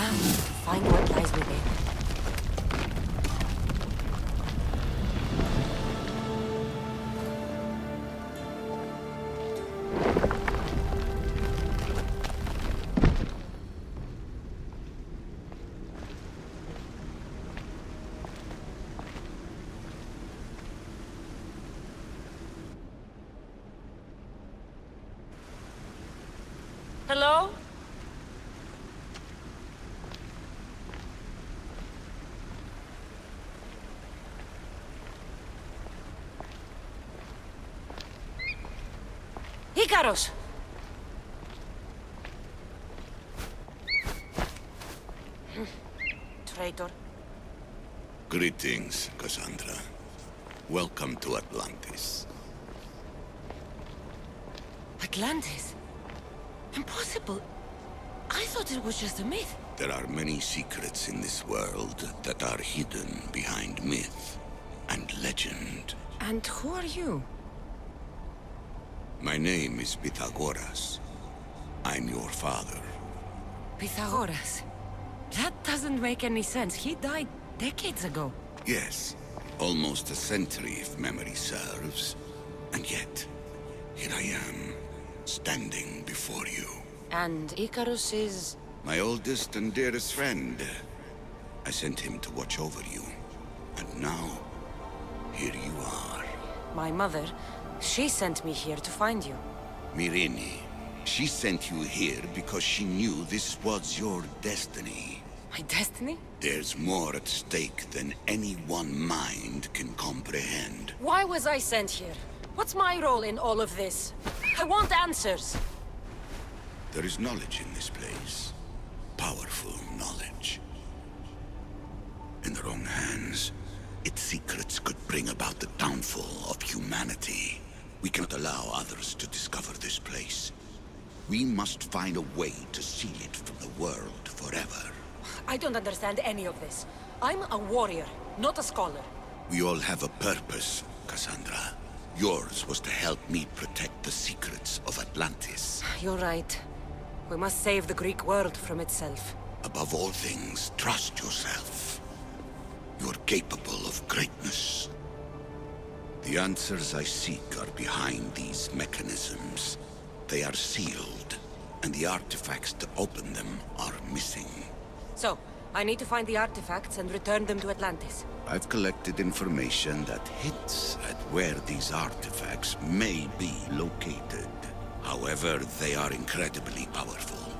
Now, find what lies within. Hello? Icarus! Traitor. Greetings, Cassandra. Welcome to Atlantis. Atlantis? Impossible. I thought it was just a myth. There are many secrets in this world that are hidden behind myth and legend. And who are you? My name is Pythagoras. I'm your father. Pythagoras. That doesn't make any sense. He died decades ago. Yes, almost a century if memory serves. And yet, here I am, standing before you. And Icarus is... My oldest and dearest friend. I sent him to watch over you. And now, here you are. my mother. She sent me here to find you. Myrine. She sent you here because she knew this was your destiny. My destiny? There's more at stake than any one mind can comprehend. Why was I sent here? What's my role in all of this? I want answers. There is knowledge in this place. Powerful knowledge. In the wrong hands, its secrets could bring about the downfall of humanity. We cannot allow others to discover this place. We must find a way to seal it from the world forever. I don't understand any of this. I'm a warrior, not a scholar. We all have a purpose, Cassandra. Yours was to help me protect the secrets of Atlantis. You're right. We must save the Greek world from itself. Above all things, trust yourself. You're capable of greatness. The answers I seek are behind these mechanisms. They are sealed, and the artifacts to open them are missing. So, I need to find the artifacts and return them to Atlantis. I've collected information that hints at where these artifacts may be located. However, they are incredibly powerful.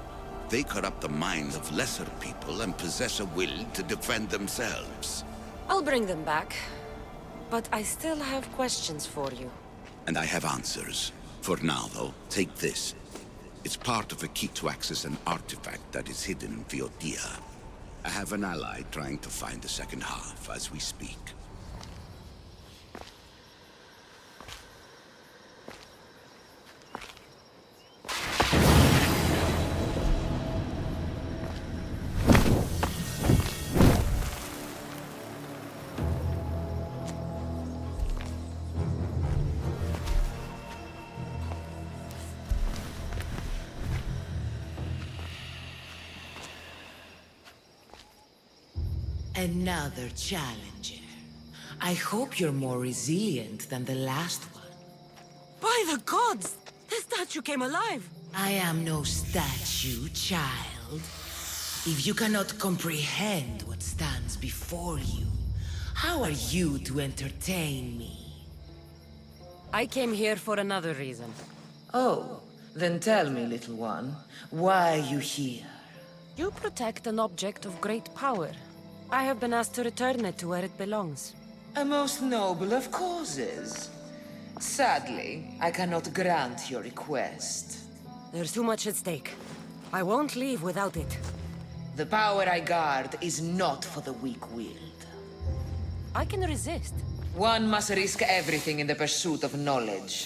They corrupt the minds of lesser people and possess a will to defend themselves. I'll bring them back. But I still have questions for you. And I have answers. For now, though, take this. It's part of a key to access an artifact that is hidden in Viotia. I have an ally trying to find the second half as we speak. Another challenger. I hope you're more resilient than the last one. By the gods! The statue came alive! I am no statue, child. If you cannot comprehend what stands before you, how are you to entertain me? I came here for another reason. Oh, then tell me, little one, why are you here? You protect an object of great power. I have been asked to return it to where it belongs. A most noble of causes. Sadly, I cannot grant your request. There's too much at stake. I won't leave without it. The power I guard is not for the weak-willed. I can resist. One must risk everything in the pursuit of knowledge.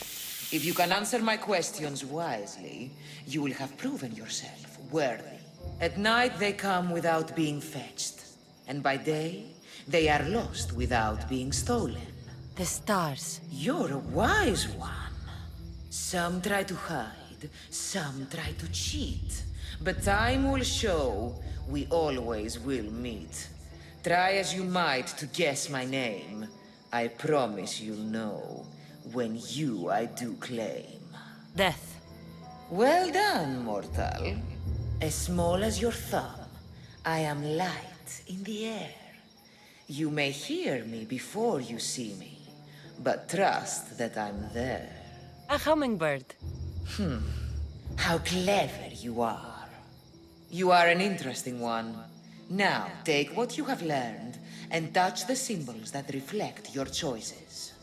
If you can answer my questions wisely, you will have proven yourself worthy. At night they come without being fetched. And by day, they are lost without being stolen. The stars. You're a wise one. Some try to hide, some try to cheat. But time will show We always will meet. Try as you might to guess my name. I promise you'll know when I do claim. Death. Well done, mortal. As small as your thumb, I am light in the air. You may hear me before you see me, but trust that I'm there. A hummingbird. How clever you are. You are an interesting one. Now, take what you have learned and touch the symbols that reflect your choices.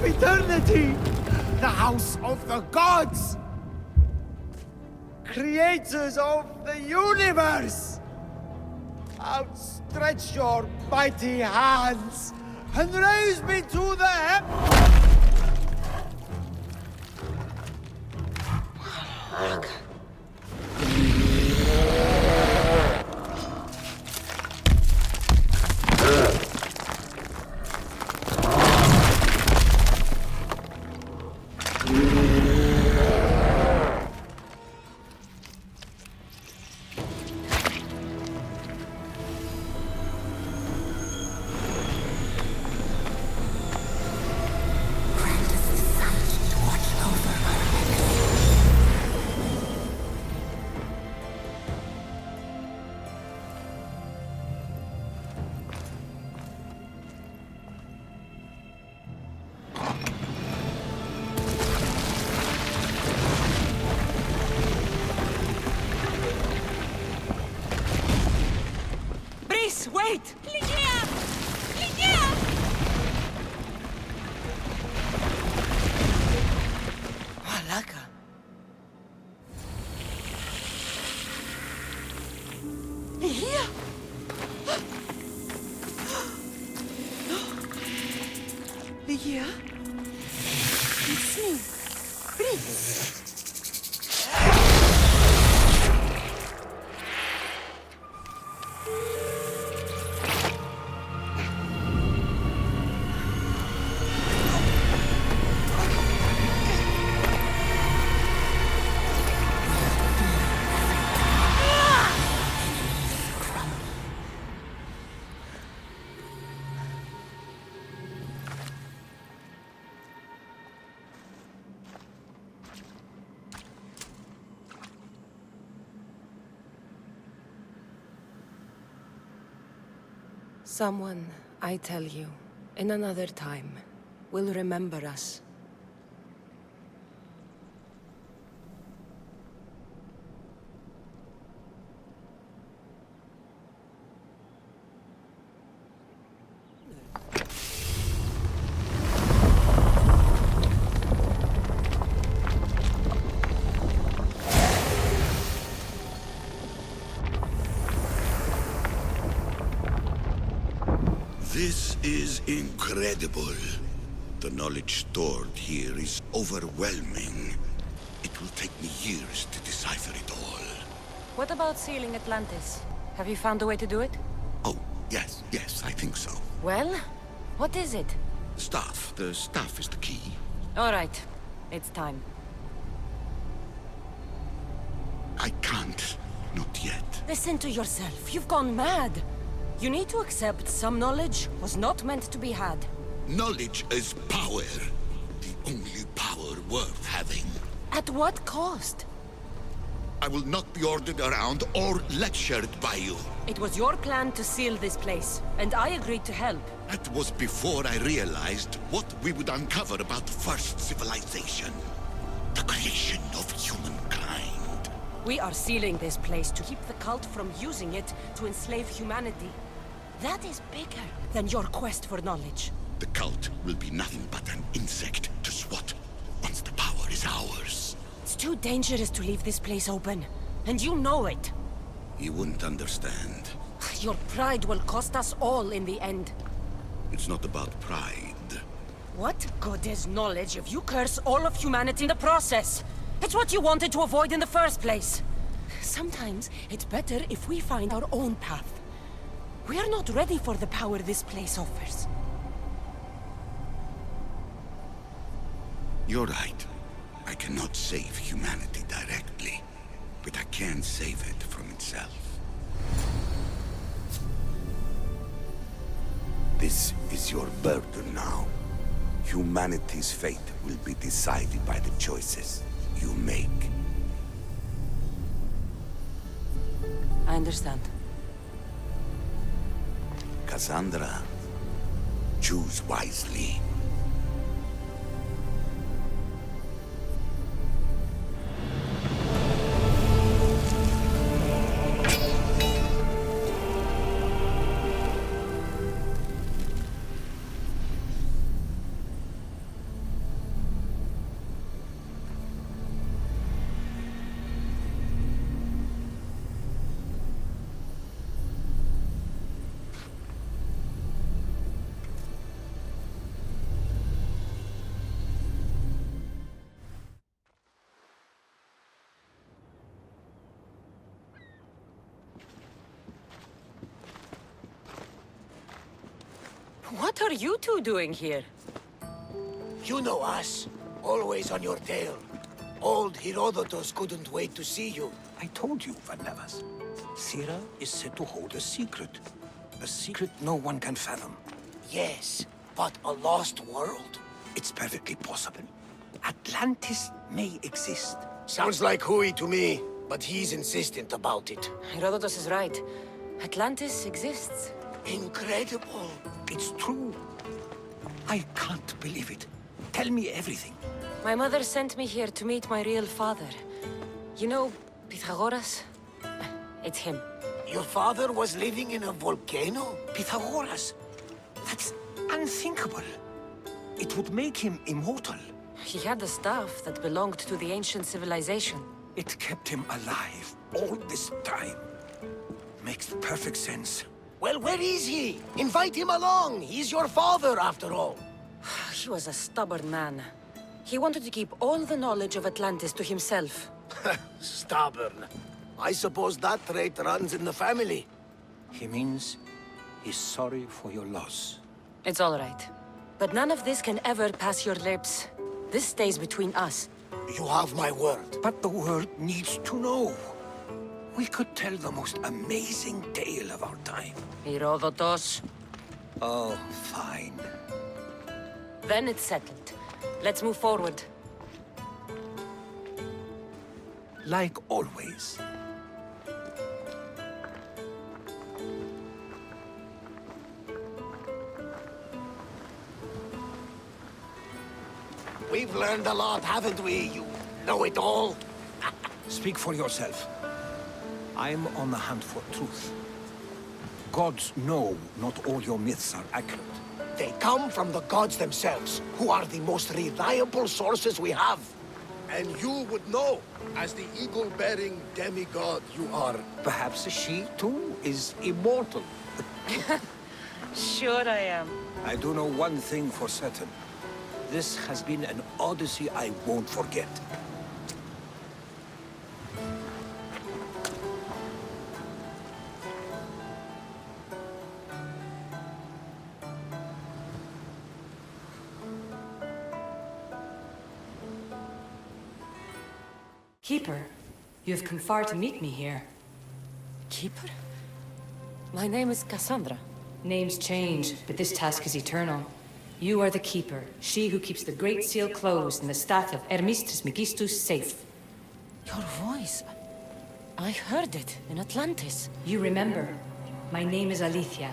Eternity! The house of the gods! Creators of the universe! Outstretch your mighty hands and raise me to the Wait! Ligia! Ligia! Malaka. Ligia! Ligia? It's me, Prince. Someone, I tell you, in another time, will remember us. This is incredible. The knowledge stored here is overwhelming. It will take me years to decipher it all. What about sealing Atlantis? Have you found a way to do it? Oh, yes, I think so. Well, what is it? Staff. The staff is the key. All right, it's time. I can't. Not yet. Listen to yourself. You've gone mad. You need to accept some knowledge was not meant to be had. Knowledge is power. The only power worth having. At what cost? I will not be ordered around or lectured by you. It was your plan to seal this place, and I agreed to help. That was before I realized what we would uncover about the first civilization. The creation of humankind. We are sealing this place to keep the cult from using it to enslave humanity. That is bigger than your quest for knowledge. The cult will be nothing but an insect to swat once the power is ours. It's too dangerous to leave this place open, and you know it. You wouldn't understand. Your pride will cost us all in the end. It's not about pride. What good is knowledge if you curse all of humanity in the process? It's what you wanted to avoid in the first place. Sometimes it's better if we find our own path. We are not ready for the power this place offers. You're right. I cannot save humanity directly, but I can save it from itself. This is your burden now. Humanity's fate will be decided by the choices you make. I understand. Cassandra, choose wisely. What are you two doing here? You know us. Always on your tail. Old Herodotus couldn't wait to see you. I told you, Varnavas. Sira is said to hold a secret. A secret no one can fathom. Yes, but a lost world? It's perfectly possible. Atlantis may exist. Sounds like Hui to me, but he's insistent about it. Herodotus is right. Atlantis exists. Incredible. It's true. I can't believe it. Tell me everything. My mother sent me here to meet my real father. You know, Pythagoras? It's him. Your father was living in a volcano? Pythagoras. That's unthinkable. It would make him immortal. He had the staff that belonged to the ancient civilization. It kept him alive all this time. Makes perfect sense. Well, where is he? Invite him along. He's your father, after all. He was a stubborn man. He wanted to keep all the knowledge of Atlantis to himself. Stubborn. I suppose that trait runs in the family. He means he's sorry for your loss. It's all right. But none of this can ever pass your lips. This stays between us. You have my word. But the world needs to know. We could tell the most amazing tale of our time. Herodotus. Oh, fine. Then it's settled. Let's move forward. Like always. We've learned a lot, haven't we, you know-it-all? Speak for yourself. I'm on the hunt for truth. Gods know not all your myths are accurate. They come from the gods themselves, who are the most reliable sources we have. And you would know, as the eagle-bearing demigod you are. Perhaps she, too, is immortal. Sure I am. I do know one thing for certain. This has been an Odyssey I won't forget. Keeper, you have come far to meet me here. Keeper? My name is Cassandra. Names change, but this task is eternal. You are the Keeper, she who keeps the Great Seal closed and the staff of Hermes Trismegistus safe. Your voice. I heard it in Atlantis. You remember. My name is Alethea.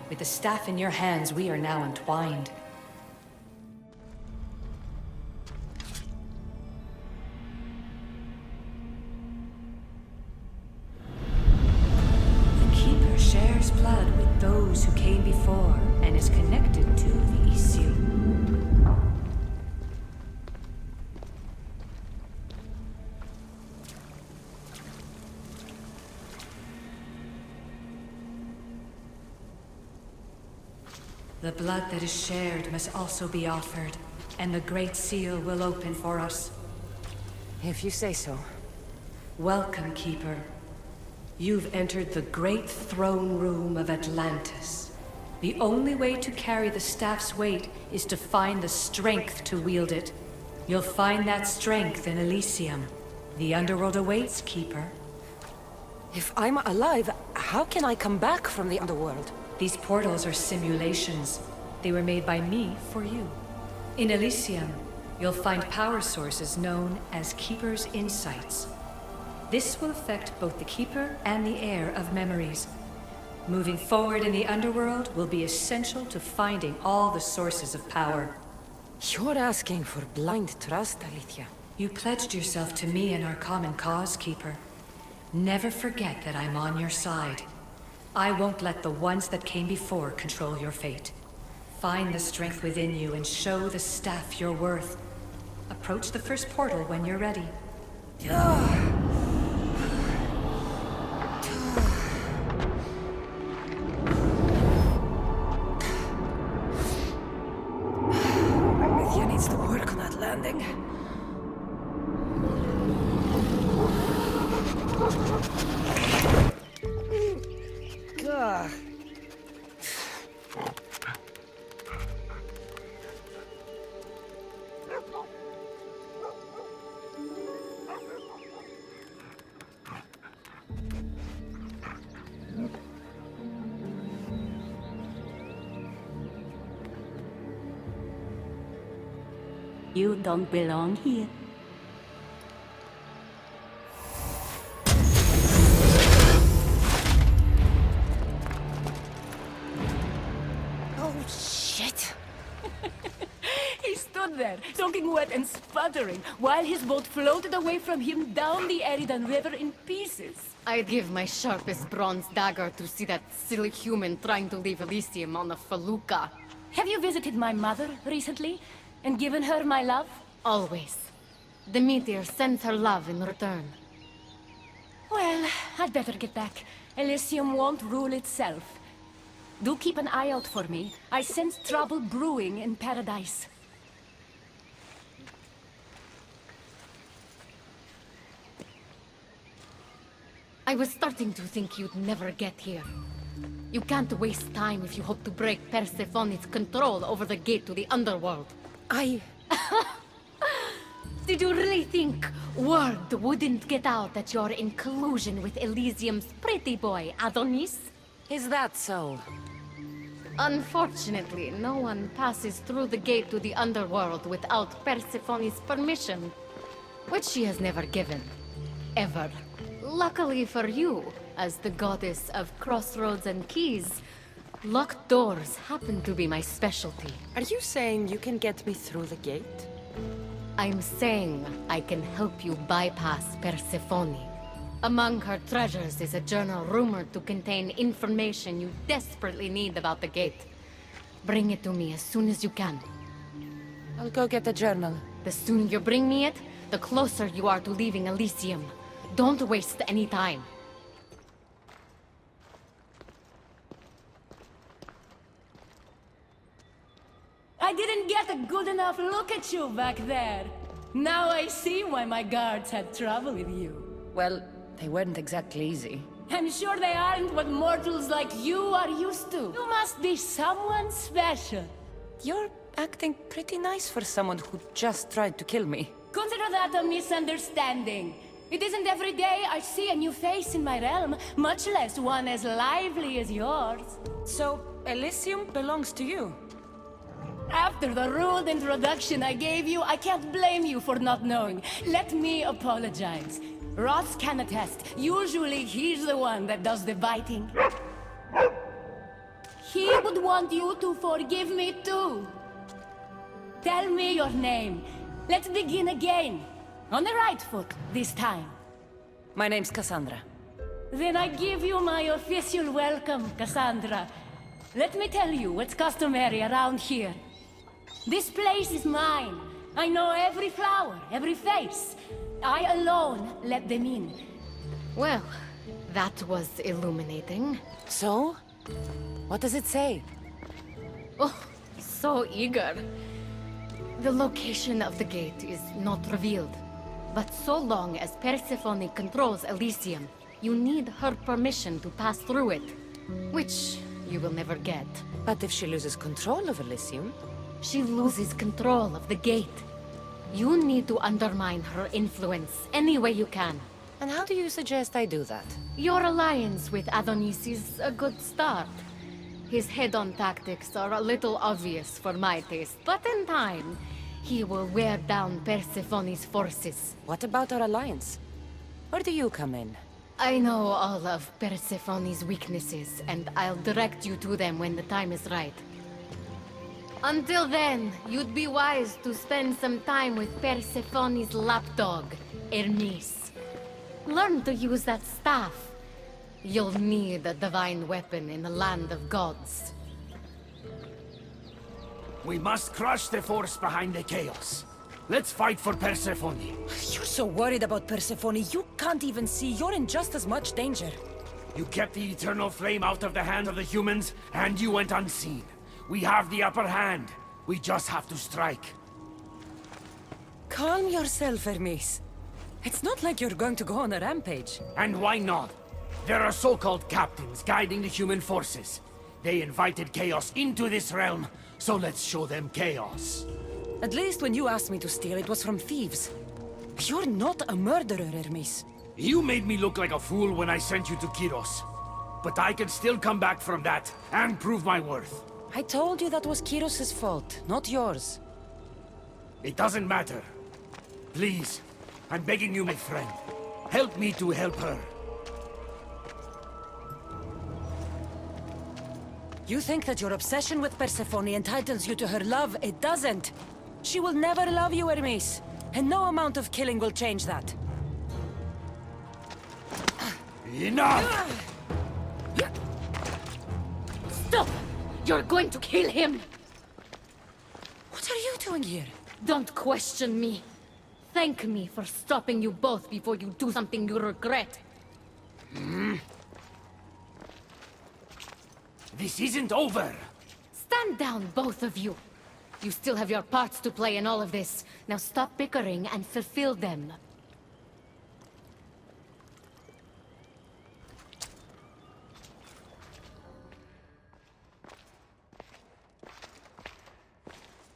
With the staff in your hands, we are now entwined. The Keeper shares blood with those who came before and is connected to the Issue. The blood that is shared must also be offered, and the Great Seal will open for us. If you say so. Welcome, Keeper. You've entered the great throne room of Atlantis. The only way to carry the staff's weight is to find the strength to wield it. You'll find that strength in Elysium. The underworld awaits, Keeper. If I'm alive, how can I come back from the underworld? These portals are simulations. They were made by me for you. In Elysium, you'll find power sources known as Keeper's Insights. This will affect both the Keeper and the Heir of Memories. Moving forward in the underworld will be essential to finding all the sources of power. You're asking for blind trust, Alethea. You pledged yourself to me and our common cause, Keeper. Never forget that I'm on your side. I won't let the ones that came before control your fate. Find the strength within you and show the staff your worth. Approach the first portal when you're ready. Alethea needs to work on that landing. Gah. You don't belong here. Oh, shit. He stood there, soaking wet and sputtering, while his boat floated away from him down the Eridan River in pieces. I'd give my sharpest bronze dagger to see that silly human trying to leave Elysium on a felucca. Have you visited my mother recently, and given her my love? Always. The meteor sends her love in return. Well, I'd better get back. Elysium won't rule itself. Do keep an eye out for me. I sense trouble brewing in paradise. I was starting to think you'd never get here. You can't waste time if you hope to break Persephone's control over the gate to the underworld. Did you really think? Word wouldn't get out that you're in collusion with Elysium's pretty boy, Adonis? Is that so? Unfortunately, no one passes through the gate to the underworld without Persephone's permission, which she has never given. Ever. Luckily for you, as the goddess of crossroads and keys, locked doors happen to be my specialty. Are you saying you can get me through the gate? I'm saying I can help you bypass Persephone. Among her treasures is a journal rumored to contain information you desperately need about the gate. Bring it to me as soon as you can. I'll go get the journal. The sooner you bring me it, the closer you are to leaving Elysium. Don't waste any time. I didn't get a good enough look at you back there. Now I see why my guards had trouble with you. Well, they weren't exactly easy. I'm sure they aren't what mortals like you are used to. You must be someone special. You're acting pretty nice for someone who just tried to kill me. Consider that a misunderstanding. It isn't every day I see a new face in my realm, much less one as lively as yours. So, Elysium belongs to you? After the rude introduction I gave you, I can't blame you for not knowing. Let me apologize. Ross can attest. Usually he's the one that does the biting. He would want you to forgive me too. Tell me your name. Let's begin again. On the right foot this time. My name's Cassandra. Then I give you my official welcome, Cassandra. Let me tell you what's customary around here. This place is mine. I know every flower, every face. I alone let them in. Well, that was illuminating. So? What does it say? Oh, so eager. The location of the gate is not revealed. But so long as Persephone controls Elysium, you need her permission to pass through it. Which you will never get. But if she loses control of Elysium? She loses control of the gate. You need to undermine her influence any way you can. And how do you suggest I do that? Your alliance with Adonis is a good start. His head-on tactics are a little obvious for my taste, but in time, he will wear down Persephone's forces. What about our alliance? Where do you come in? I know all of Persephone's weaknesses, and I'll direct you to them when the time is right. Until then, you'd be wise to spend some time with Persephone's lapdog, Hermes. Learn to use that staff. You'll need a divine weapon in the land of gods. We must crush the force behind the chaos. Let's fight for Persephone. You're so worried about Persephone, you can't even see you're in just as much danger. You kept the eternal flame out of the hand of the humans, and you went unseen. We have the upper hand. We just have to strike. Calm yourself, Hermes. It's not like you're going to go on a rampage. And why not? There are so-called captains guiding the human forces. They invited chaos into this realm, so let's show them chaos. At least when you asked me to steal, it was from thieves. You're not a murderer, Hermes. You made me look like a fool when I sent you to Kyros. But I can still come back from that and prove my worth. I told you that was Kyros' fault, not yours. It doesn't matter. Please, I'm begging you, my friend. Help me to help her. You think that your obsession with Persephone entitles you to her love? It doesn't. She will never love you, Hermes. And no amount of killing will change that. Enough! Stop! You're going to kill him! What are you doing here? Don't question me. Thank me for stopping you both before you do something you regret. This isn't over! Stand down, both of you. You still have your parts to play in all of this. Now stop bickering and fulfill them.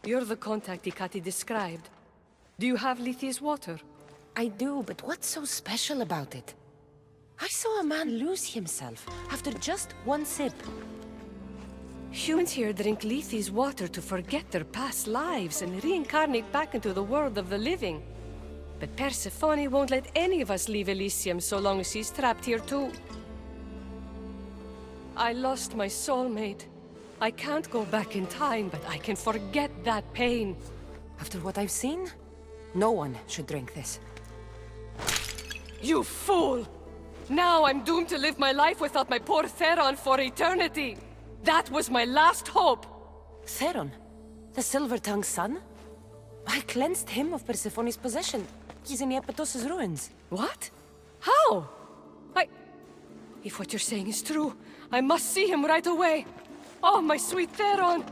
You're the contact Ikati described. Do you have Lethi's water? I do, but what's so special about it? I saw a man lose himself after just one sip. Humans here drink Lethi's water to forget their past lives and reincarnate back into the world of the living. But Persephone won't let any of us leave Elysium so long as she's trapped here too. I lost my soulmate. I can't go back in time, but I can forget that pain. After what I've seen, no one should drink this. You fool! Now I'm doomed to live my life without my poor Theron for eternity! That was my last hope! Theron? The Silver-Tongue's son? I cleansed him of Persephone's possession. He's in Iapetos' ruins. What? How? If what you're saying is true, I must see him right away! Oh, my sweet Theron!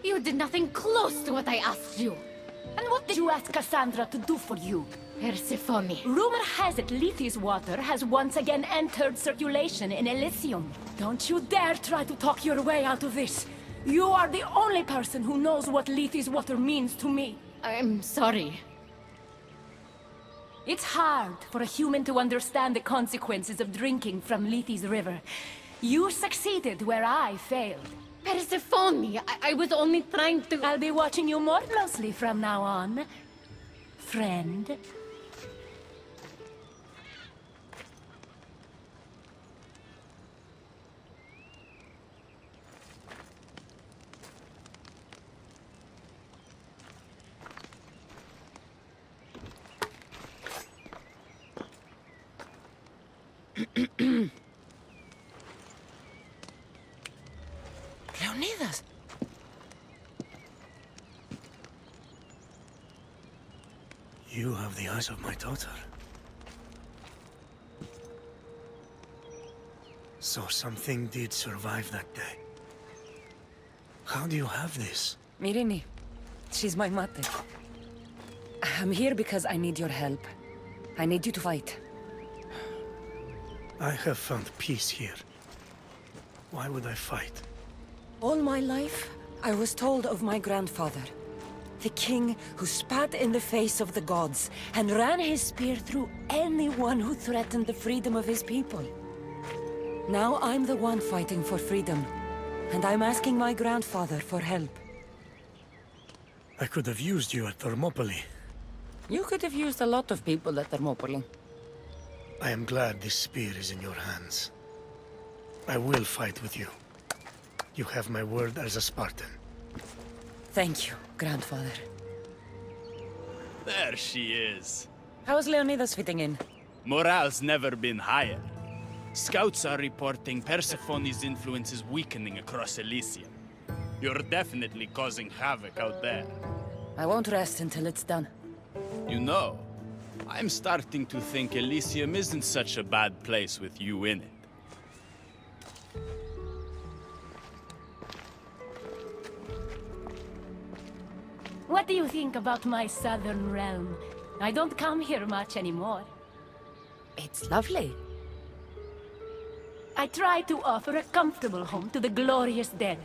You did nothing close to what I asked you. And what did you ask Cassandra to do for you? Persephone. Rumor has it Lethe's water has once again entered circulation in Elysium. Don't you dare try to talk your way out of this. You are the only person who knows what Lethe's water means to me. I'm sorry. It's hard for a human to understand the consequences of drinking from Lethe's river. You succeeded where I failed. Persephone, I was only trying to... I'll be watching you more closely from now on, friend. Leonidas! You have the eyes of my daughter. So something did survive that day. How do you have this? Mirini. She's my mother. I'm here because I need your help. I need you to fight. I have found peace here. Why would I fight? All my life, I was told of my grandfather. The king who spat in the face of the gods and ran his spear through anyone who threatened the freedom of his people. Now I'm the one fighting for freedom, and I'm asking my grandfather for help. I could have used you at Thermopylae. You could have used a lot of people at Thermopylae. I am glad this spear is in your hands. I will fight with you. You have my word as a Spartan. Thank you, grandfather. There she is. How's Leonidas fitting in? Morale's never been higher. Scouts are reporting Persephone's influence is weakening across Elysium. You're definitely causing havoc out there. I won't rest until it's done. You know, I'm starting to think Elysium isn't such a bad place with you in it. What do you think about my southern realm? I don't come here much anymore. It's lovely. I try to offer a comfortable home to the glorious dead.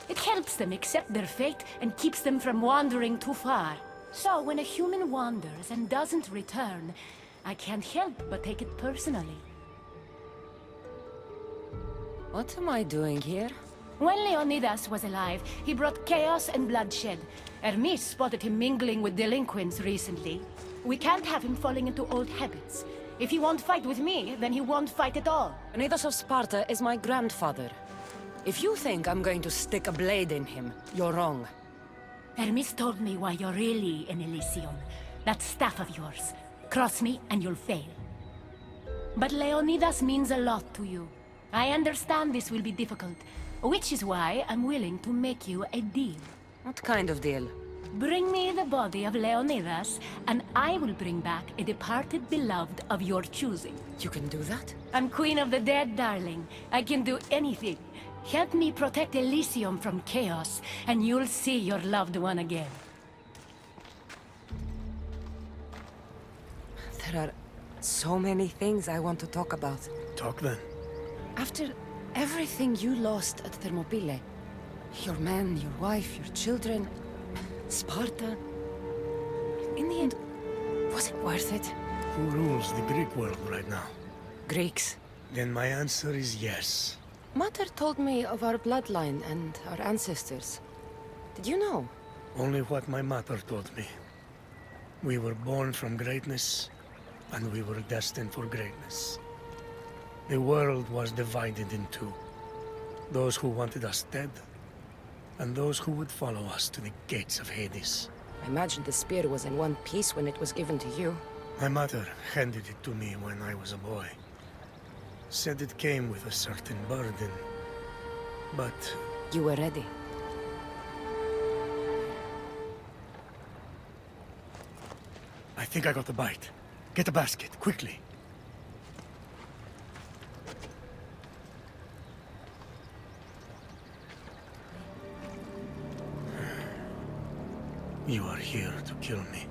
It helps them accept their fate and keeps them from wandering too far. So when a human wanders and doesn't return, I can't help but take it personally. What am I doing here? When Leonidas was alive, he brought chaos and bloodshed. Hermes spotted him mingling with delinquents recently. We can't have him falling into old habits. If he won't fight with me, then he won't fight at all. Leonidas of Sparta is my grandfather. If you think I'm going to stick a blade in him, you're wrong. Hermes told me why you're really in Elysium. That staff of yours. Cross me and you'll fail. But Leonidas means a lot to you. I understand this will be difficult, which is why I'm willing to make you a deal. What kind of deal? Bring me the body of Leonidas, and I will bring back a departed beloved of your choosing. You can do that? I'm queen of the dead, darling. I can do anything. Help me protect Elysium from chaos, and you'll see your loved one again. There are so many things I want to talk about. Talk then. After everything you lost at Thermopylae, your men, your wife, your children, Sparta, in the end, was it worth it? Who rules the Greek world right now? Greeks. Then my answer is yes. Mother told me of our bloodline and our ancestors. Did you know? Only what my mother told me. We were born from greatness, and we were destined for greatness. The world was divided in two. Those who wanted us dead, and those who would follow us to the gates of Hades. I imagine the spear was in one piece when it was given to you. My mother handed it to me when I was a boy. Said it came with a certain burden, but... You were ready. I think I got the bite. Get a basket, quickly. You are here to kill me.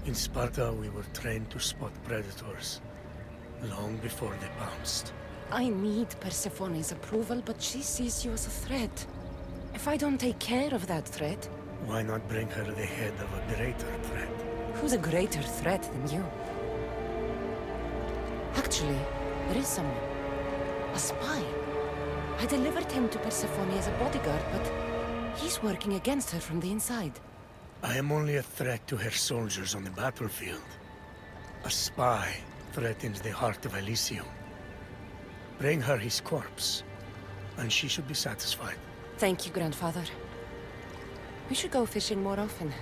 In Sparta, we were trained to spot predators, long before they pounced. I need Persephone's approval, but she sees you as a threat. If I don't take care of that threat... Why not bring her the head of a greater threat? Who's a greater threat than you? Actually, there is someone. A spy. I delivered him to Persephone as a bodyguard, but he's working against her from the inside. I am only a threat to her soldiers on the battlefield. A spy threatens the heart of Elysium. Bring her his corpse, and she should be satisfied. Thank you, Grandfather. We should go fishing more often.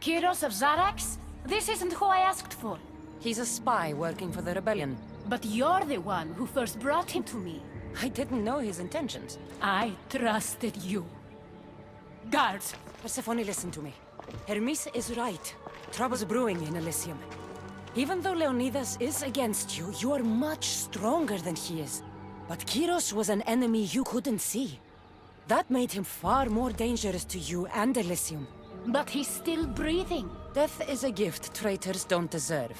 Kyros of Zarax? This isn't who I asked for. He's a spy working for the rebellion. But you're the one who first brought him to me. I didn't know his intentions. I trusted you. Guards! Persephone, listen to me. Hermes is right. Trouble's brewing in Elysium. Even though Leonidas is against you, you are much stronger than he is. But Kyros was an enemy you couldn't see. That made him far more dangerous to you and Elysium. But he's still breathing. Death is a gift traitors don't deserve.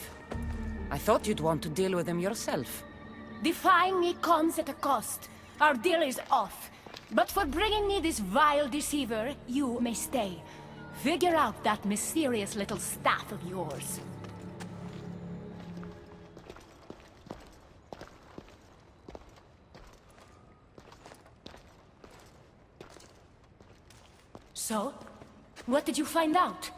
I thought you'd want to deal with him yourself. Defying me comes at a cost. Our deal is off. But for bringing me this vile deceiver, you may stay. Figure out that mysterious little staff of yours. So, what did you find out?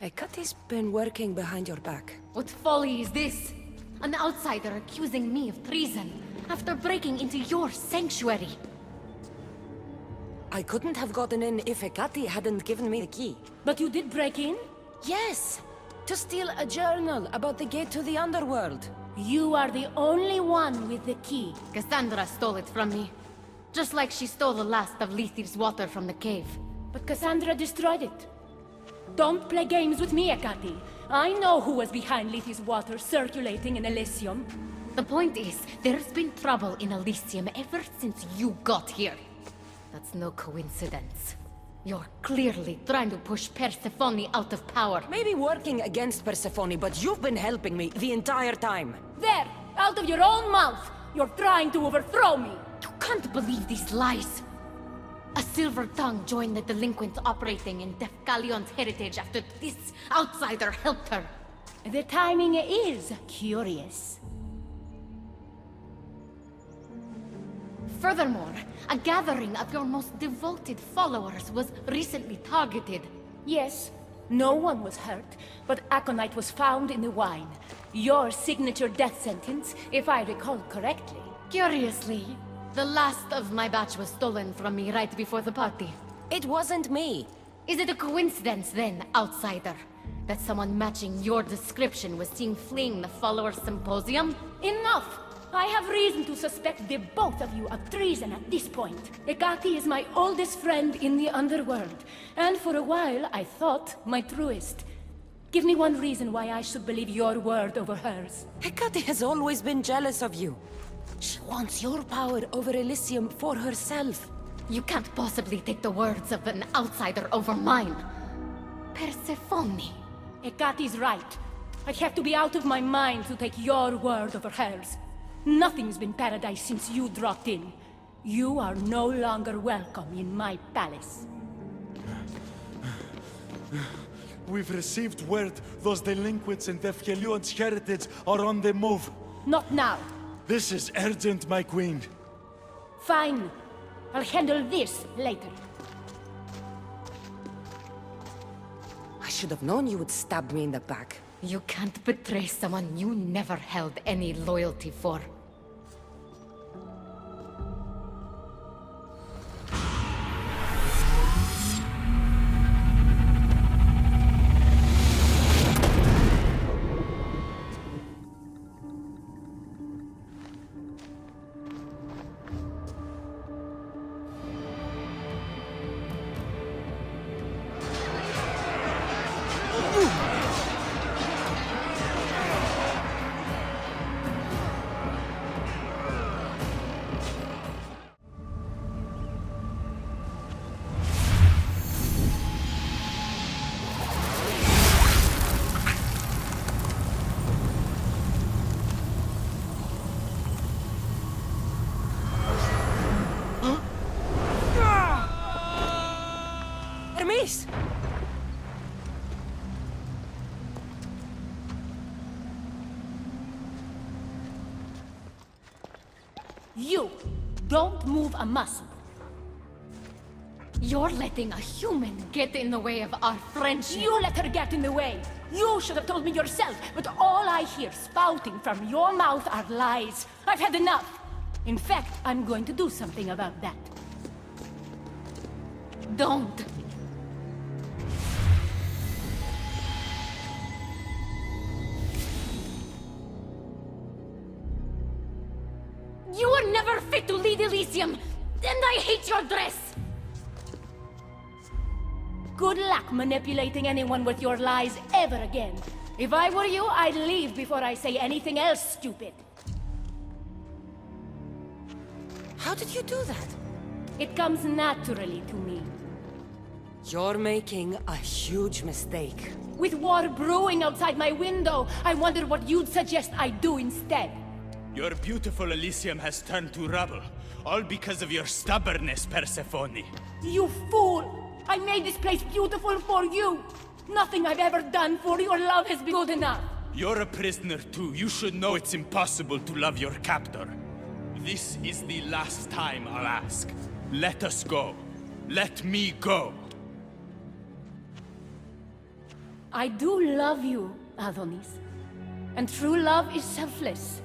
Hekate's been working behind your back. What folly is this? An outsider accusing me of treason after breaking into your sanctuary. I couldn't have gotten in if Hekate hadn't given me the key. But you did break in? Yes! To steal a journal about the gate to the underworld. You are the only one with the key. Cassandra stole it from me. Just like she stole the last of Lethe's water from the cave. But Cassandra destroyed it. Don't play games with me, Hekate. I know who was behind Lethe's water circulating in Elysium. The point is, there's been trouble in Elysium ever since you got here. That's no coincidence. You're clearly trying to push Persephone out of power. Maybe working against Persephone, but you've been helping me the entire time. There! Out of your own mouth! You're trying to overthrow me! You can't believe these lies! A silver tongue joined the delinquents operating in Defcalion's heritage after this outsider helped her. The timing is curious. Furthermore, a gathering of your most devoted followers was recently targeted. Yes, no one was hurt, but aconite was found in the wine. Your signature death sentence, if I recall correctly. Curiously, the last of my batch was stolen from me right before the party. It wasn't me. Is it a coincidence then, outsider, that someone matching your description was seen fleeing the followers' symposium? Enough! I have reason to suspect the both of you of treason at this point. Hekate is my oldest friend in the underworld, and for a while I thought my truest. Give me one reason why I should believe your word over hers. Hekate has always been jealous of you. She wants your power over Elysium for herself. You can't possibly take the words of an outsider over mine. Persephone. Hekate's right. I have to be out of my mind to take your word over hers. Nothing's been paradise since you dropped in. You are no longer welcome in my palace. We've received word those delinquents in Defkelion's heritage are on the move. Not now. This is urgent, my queen. Fine. I'll handle this later. I should have known you would stab me in the back. You can't betray someone you never held any loyalty for. Hermes! You don't move a muscle. You're letting a human get in the way of our friendship. You let her get in the way. You should have told me yourself, but all I hear spouting from your mouth are lies. I've had enough. In fact, I'm going to do something about that. Don't. You were never fit to lead Elysium, and I hate your dress! Good luck manipulating anyone with your lies ever again. If I were you, I'd leave before I say anything else stupid. How did you do that? It comes naturally to me. You're making a huge mistake. With war brewing outside my window, I wonder what you'd suggest I do instead. Your beautiful Elysium has turned to rubble, all because of your stubbornness, Persephone. You fool! I made this place beautiful for you! Nothing I've ever done for your love has been good enough! You're a prisoner too. You should know it's impossible to love your captor. This is the last time I'll ask. Let us go. Let me go. I do love you, Adonis. And true love is selfless.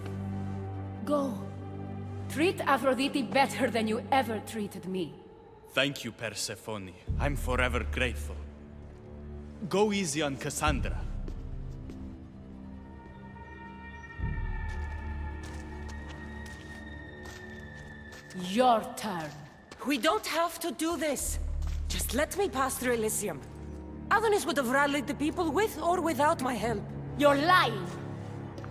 Go. Treat Aphrodite better than you ever treated me. Thank you, Persephone. I'm forever grateful. Go easy on Cassandra. Your turn. We don't have to do this. Just let me pass through Elysium. Adonis would have rallied the people with or without my help. You're lying.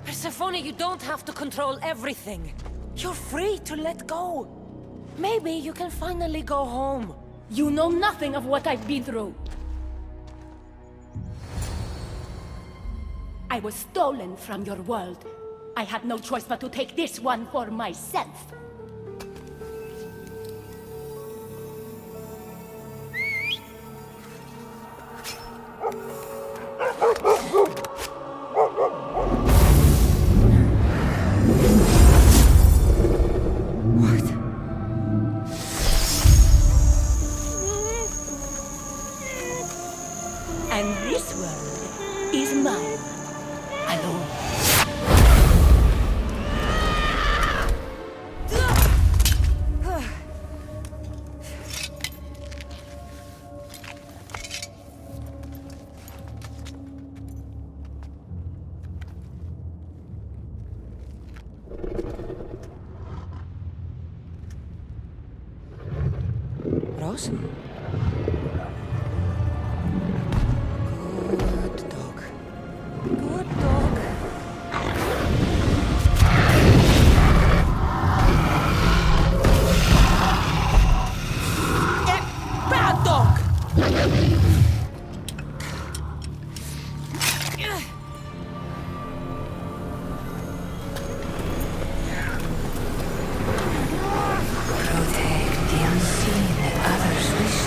Persephone, you don't have to control everything. You're free to let go. Maybe you can finally go home. You know nothing of what I've been through. I was stolen from your world. I had no choice but to take this one for myself. And this world is mine, alone. Rose? Protect the unseen that others wish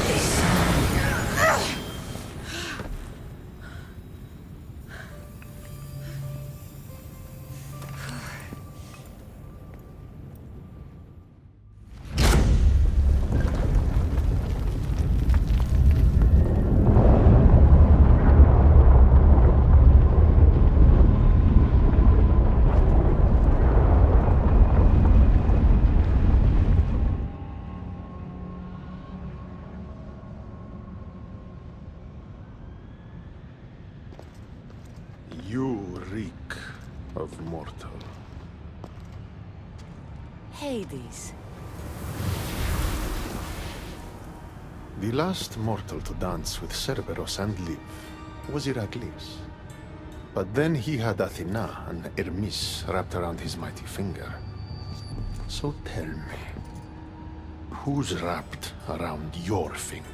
You reek of mortal. Hades. The last mortal to dance with Cerberus and live was Heracles. But then he had Athena and Hermes wrapped around his mighty finger. So tell me, who's wrapped around your finger?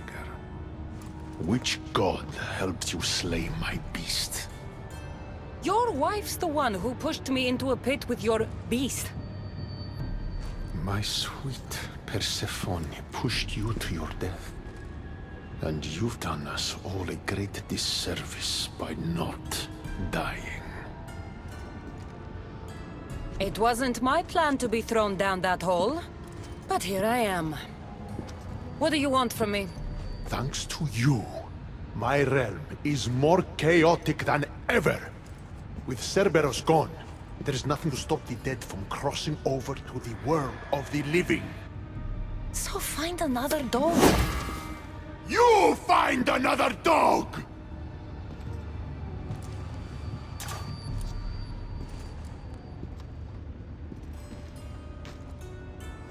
Which god helped you slay my beast? Your wife's the one who pushed me into a pit with your beast. My sweet Persephone pushed you to your death. And you've done us all a great disservice by not dying. It wasn't my plan to be thrown down that hole, but here I am. What do you want from me? Thanks to you, my realm is more chaotic than ever. With Cerberus gone, there is nothing to stop the dead from crossing over to the world of the living. So find another dog. You find another dog!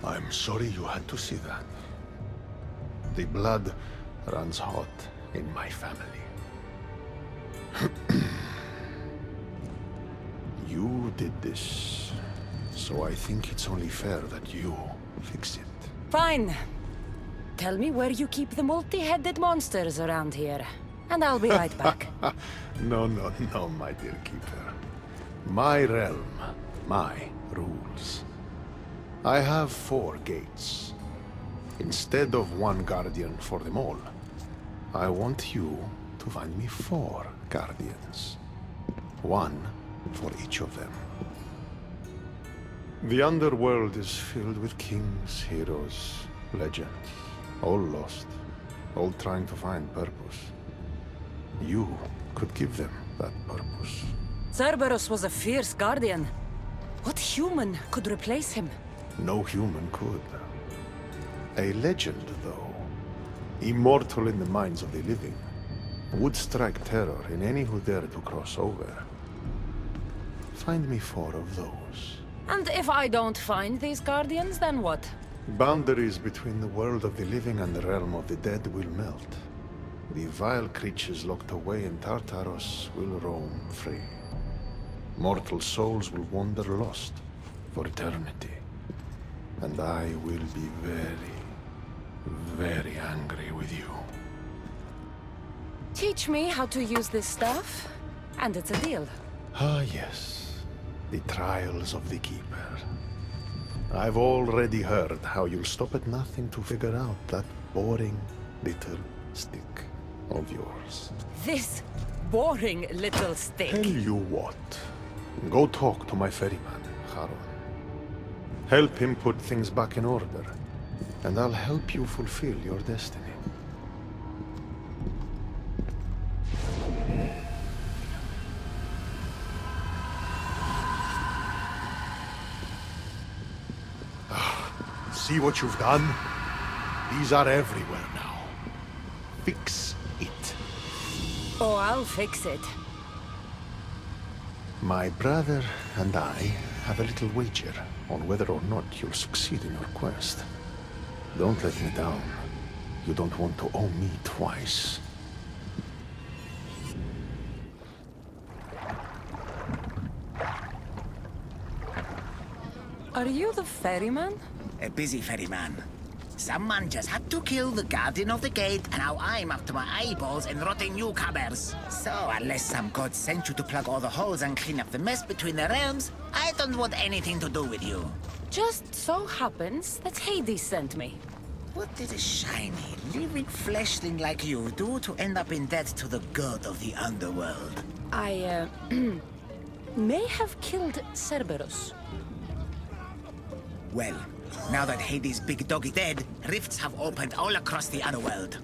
I'm sorry you had to see that. The blood runs hot in my family. You did this, so I think it's only fair that you fix it. Fine. Tell me where you keep the multi-headed monsters around here, and I'll be right back. No, my dear keeper. My realm, my rules. I have 4 gates. Instead of 1 guardian for them all, I want you to find me 4 guardians. 1 for each of them. The underworld is filled with kings, heroes, legends. All lost, all trying to find purpose. You could give them that purpose. Cerberus was a fierce guardian. What human could replace him? No human could. A legend, though, immortal in the minds of the living, would strike terror in any who dare to cross over. Find me 4 of those. And if I don't find these guardians, then what? Boundaries between the world of the living and the realm of the dead will melt. The vile creatures locked away in Tartarus will roam free. Mortal souls will wander lost for eternity. And I will be very, very angry with you. Teach me how to use this stuff, and it's a deal. Ah, yes. The trials of the Keeper. I've already heard how you'll stop at nothing to figure out that boring little stick of yours. This boring little stick. Tell you what. Go talk to my ferryman, Charon. Help him put things back in order, and I'll help you fulfill your destiny. See what you've done? These are everywhere now. Fix it. Oh, I'll fix it. My brother and I have a little wager on whether or not you'll succeed in your quest. Don't let me down. You don't want to owe me twice. Are you the ferryman? A busy ferryman. Some man just had to kill the guardian of the gate, and now I'm up to my eyeballs in rotting newcomers. So, unless some god sent you to plug all the holes and clean up the mess between the realms, I don't want anything to do with you. Just so happens that Hades sent me. What did a shiny, living fleshling like you do to end up in debt to the god of the underworld? I, may have killed Cerberus. Well, now that Hades' big dog is dead, rifts have opened all across the underworld.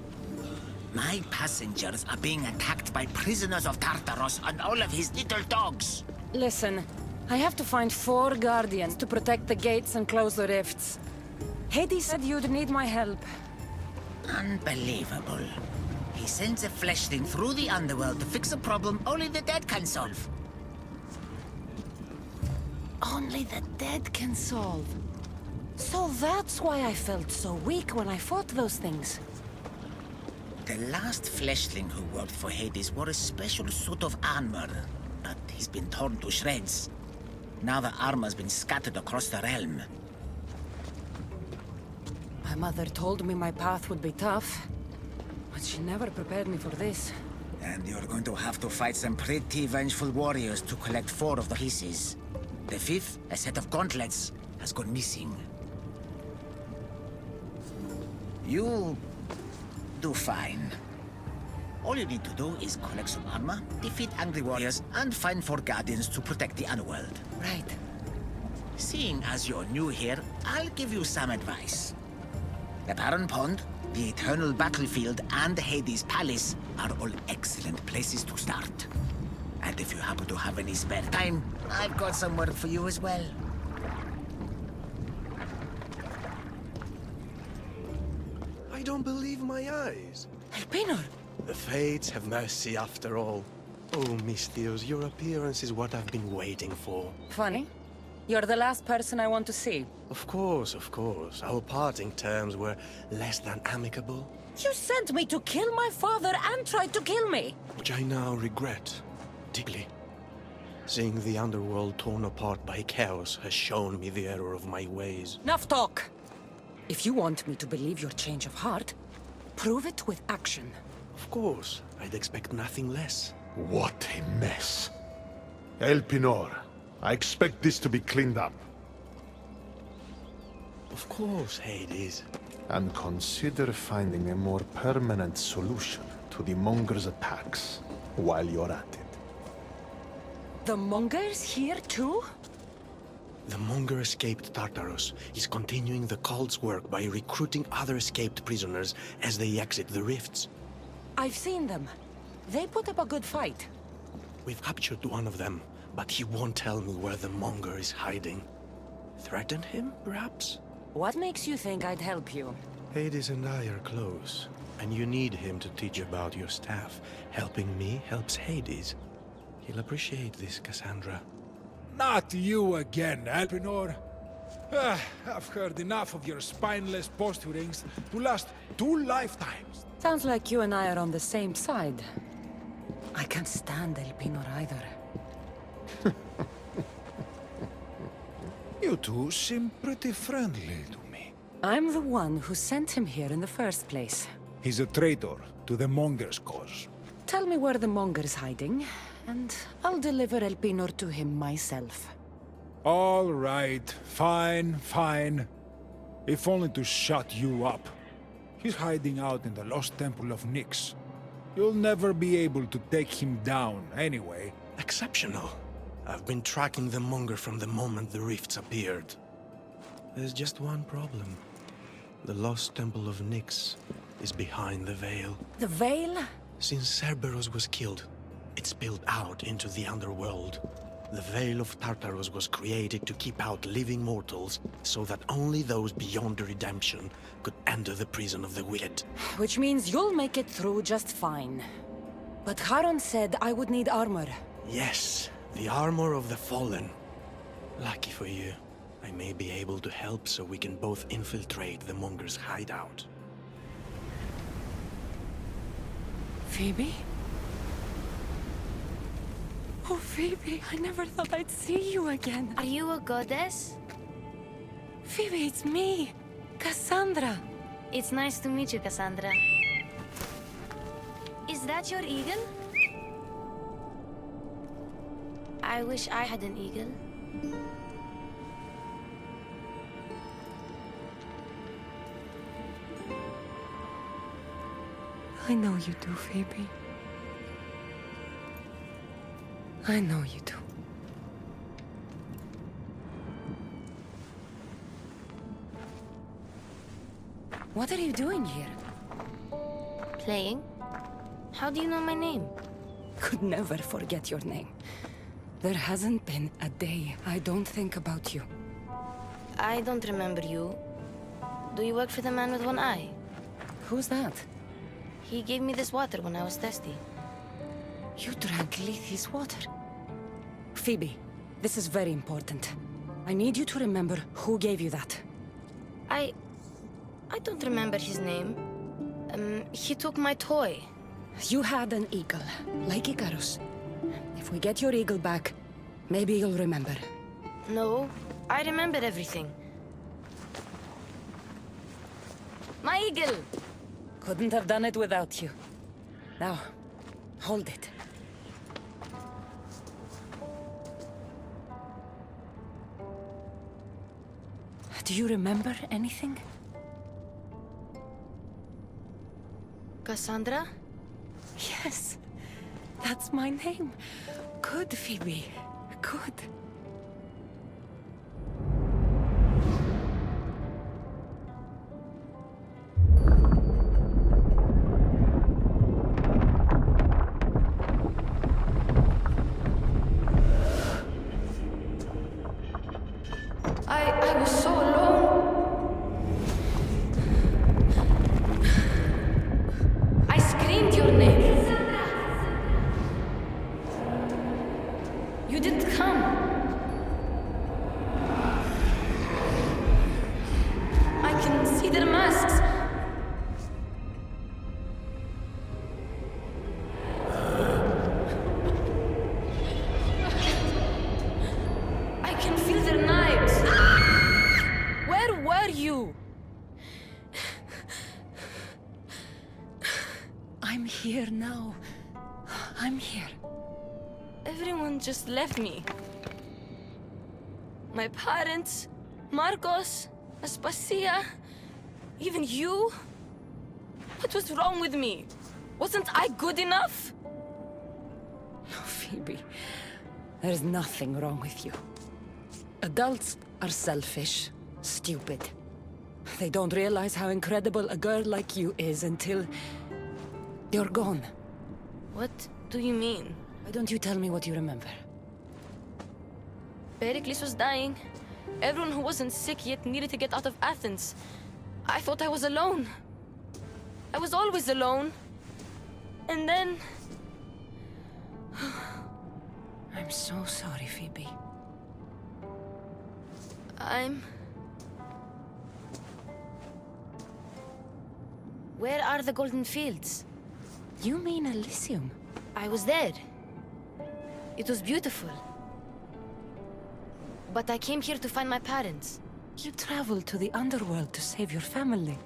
My passengers are being attacked by prisoners of Tartarus and all of his little dogs. Listen, I have to find 4 guardians to protect the gates and close the rifts. Hades said you'd need my help. Unbelievable. He sends a fleshling through the underworld to fix a problem only the dead can solve. only the dead can solve. So that's why I felt so weak when I fought those things. The last fleshling who worked for Hades wore a special suit of armor, but he's been torn to shreds. Now the armor's been scattered across the realm. My mother told me my path would be tough, but she never prepared me for this. And you're going to have to fight some pretty vengeful warriors to collect 4 of the pieces. The 5th, a set of gauntlets, has gone missing. You'll do fine. All you need to do is collect some armor, defeat angry warriors, and find 4 guardians to protect the underworld. Right. Seeing as you're new here, I'll give you some advice. The Barren Pond, the Eternal Battlefield, and Hades Palace are all excellent places to start. And if you happen to have any spare time, I've got some work for you as well. I don't believe my eyes. Elpenor! The Fates have mercy after all. Oh, Miss Theos, your appearance is what I've been waiting for. Funny. You're the last person I want to see. Of course, of course. Our parting terms were less than amicable. You sent me to kill my father and tried to kill me! Which I now regret deeply. Seeing the underworld torn apart by chaos has shown me the error of my ways. Enough talk! If you want me to believe your change of heart, prove it with action. Of course, I'd expect nothing less. What a mess. Elpenor, I expect this to be cleaned up. Of course, Hades. And consider finding a more permanent solution to the Monger's attacks while you're at it. The Mongers here too? The Monger escaped Tartarus. He's continuing the cult's work by recruiting other escaped prisoners as they exit the rifts. I've seen them. They put up a good fight. We've captured one of them, but he won't tell me where the Monger is hiding. Threaten him, perhaps? What makes you think I'd help you? Hades and I are close, and you need him to teach about your staff. Helping me helps Hades. He'll appreciate this, Cassandra. Not you again, Elpenor. I've heard enough of your spineless posturings to last 2 lifetimes. Sounds like you and I are on the same side. I can't stand Elpenor either. You two seem pretty friendly to me. I'm the one who sent him here in the first place. He's a traitor to the Monger's cause. Tell me where the Monger's hiding, and I'll deliver Elpenor to him myself. All right, fine, fine. If only to shut you up. He's hiding out in the lost temple of Nyx. You'll never be able to take him down, anyway. Exceptional. I've been tracking the Monger from the moment the rifts appeared. There's just one problem. The lost temple of Nyx is behind the Veil. The Veil? Since Cerberus was killed, it spilled out into the underworld. The Veil of Tartarus was created to keep out living mortals, so that only those beyond redemption could enter the prison of the wicked. Which means you'll make it through just fine. But Charon said I would need armor. Yes, the armor of the fallen. Lucky for you, I may be able to help so we can both infiltrate the Monger's hideout. Phoebe? Oh, Phoebe, I never thought I'd see you again. Are you a goddess? Phoebe, it's me, Cassandra. It's nice to meet you, Cassandra. Is that your eagle? I wish I had an eagle. I know you do, Phoebe. I know you do. What are you doing here? Playing? How do you know my name? Could never forget your name. There hasn't been a day I don't think about you. I don't remember you. Do you work for the man with one eye? Who's that? He gave me this water when I was thirsty. You drank Lethe's water. Phoebe, this is very important. I need you to remember who gave you that. I don't remember his name. He took my toy. You had an eagle, like Icarus. If we get your eagle back, maybe you'll remember. No, I remember everything. My eagle! Couldn't have done it without you. Now, hold it. Do you remember anything? Cassandra? Yes, that's my name. Good, Phoebe. Good. I was so alone. I screamed your name. You didn't come. I can see their masks. I can feel their knives. Where were you? I'm here now. I'm here. Everyone just left me. My parents, Marcos, Aspasia, even you. What was wrong with me? Wasn't I good enough? No, Phoebe. There's nothing wrong with you. Adults are selfish, stupid. They don't realize how incredible a girl like you is until you're gone. What do you mean? Why don't you tell me what you remember? Pericles was dying. Everyone who wasn't sick yet needed to get out of Athens. I thought I was alone. I was always alone. And then... I'm so sorry, Phoebe. Where are the Golden Fields? You mean Elysium? I was there. It was beautiful. But I came here to find my parents. You traveled to the underworld to save your family.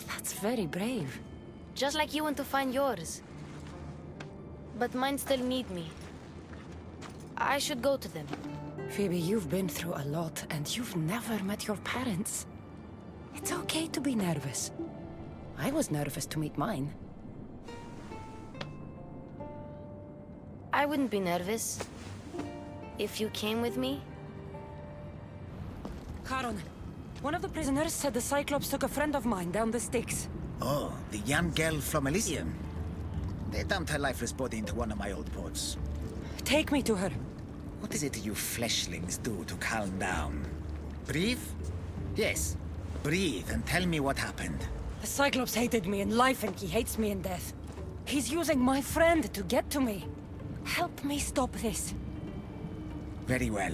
That's very brave. Just like you went to find yours. But mine still need me. I should go to them. Phoebe, you've been through a lot, and you've never met your parents. It's okay to be nervous. I was nervous to meet mine. I wouldn't be nervous. If you came with me. Charon, one of the prisoners said the Cyclops took a friend of mine down the Styx. Oh, the young girl from Elysium. They dumped her lifeless body into one of my old boats. Take me to her. What is it you fleshlings do to calm down? Breathe? Yes, breathe and tell me what happened. The Cyclops hated me in life and he hates me in death. He's using my friend to get to me. Help me stop this. Very well.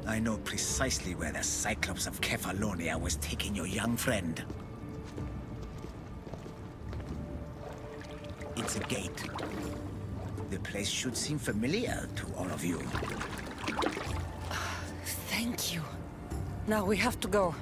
I know precisely where the Cyclops of Kefalonia was taking your young friend. It's a gate. The place should seem familiar to all of you. Thank you. Now we have to go.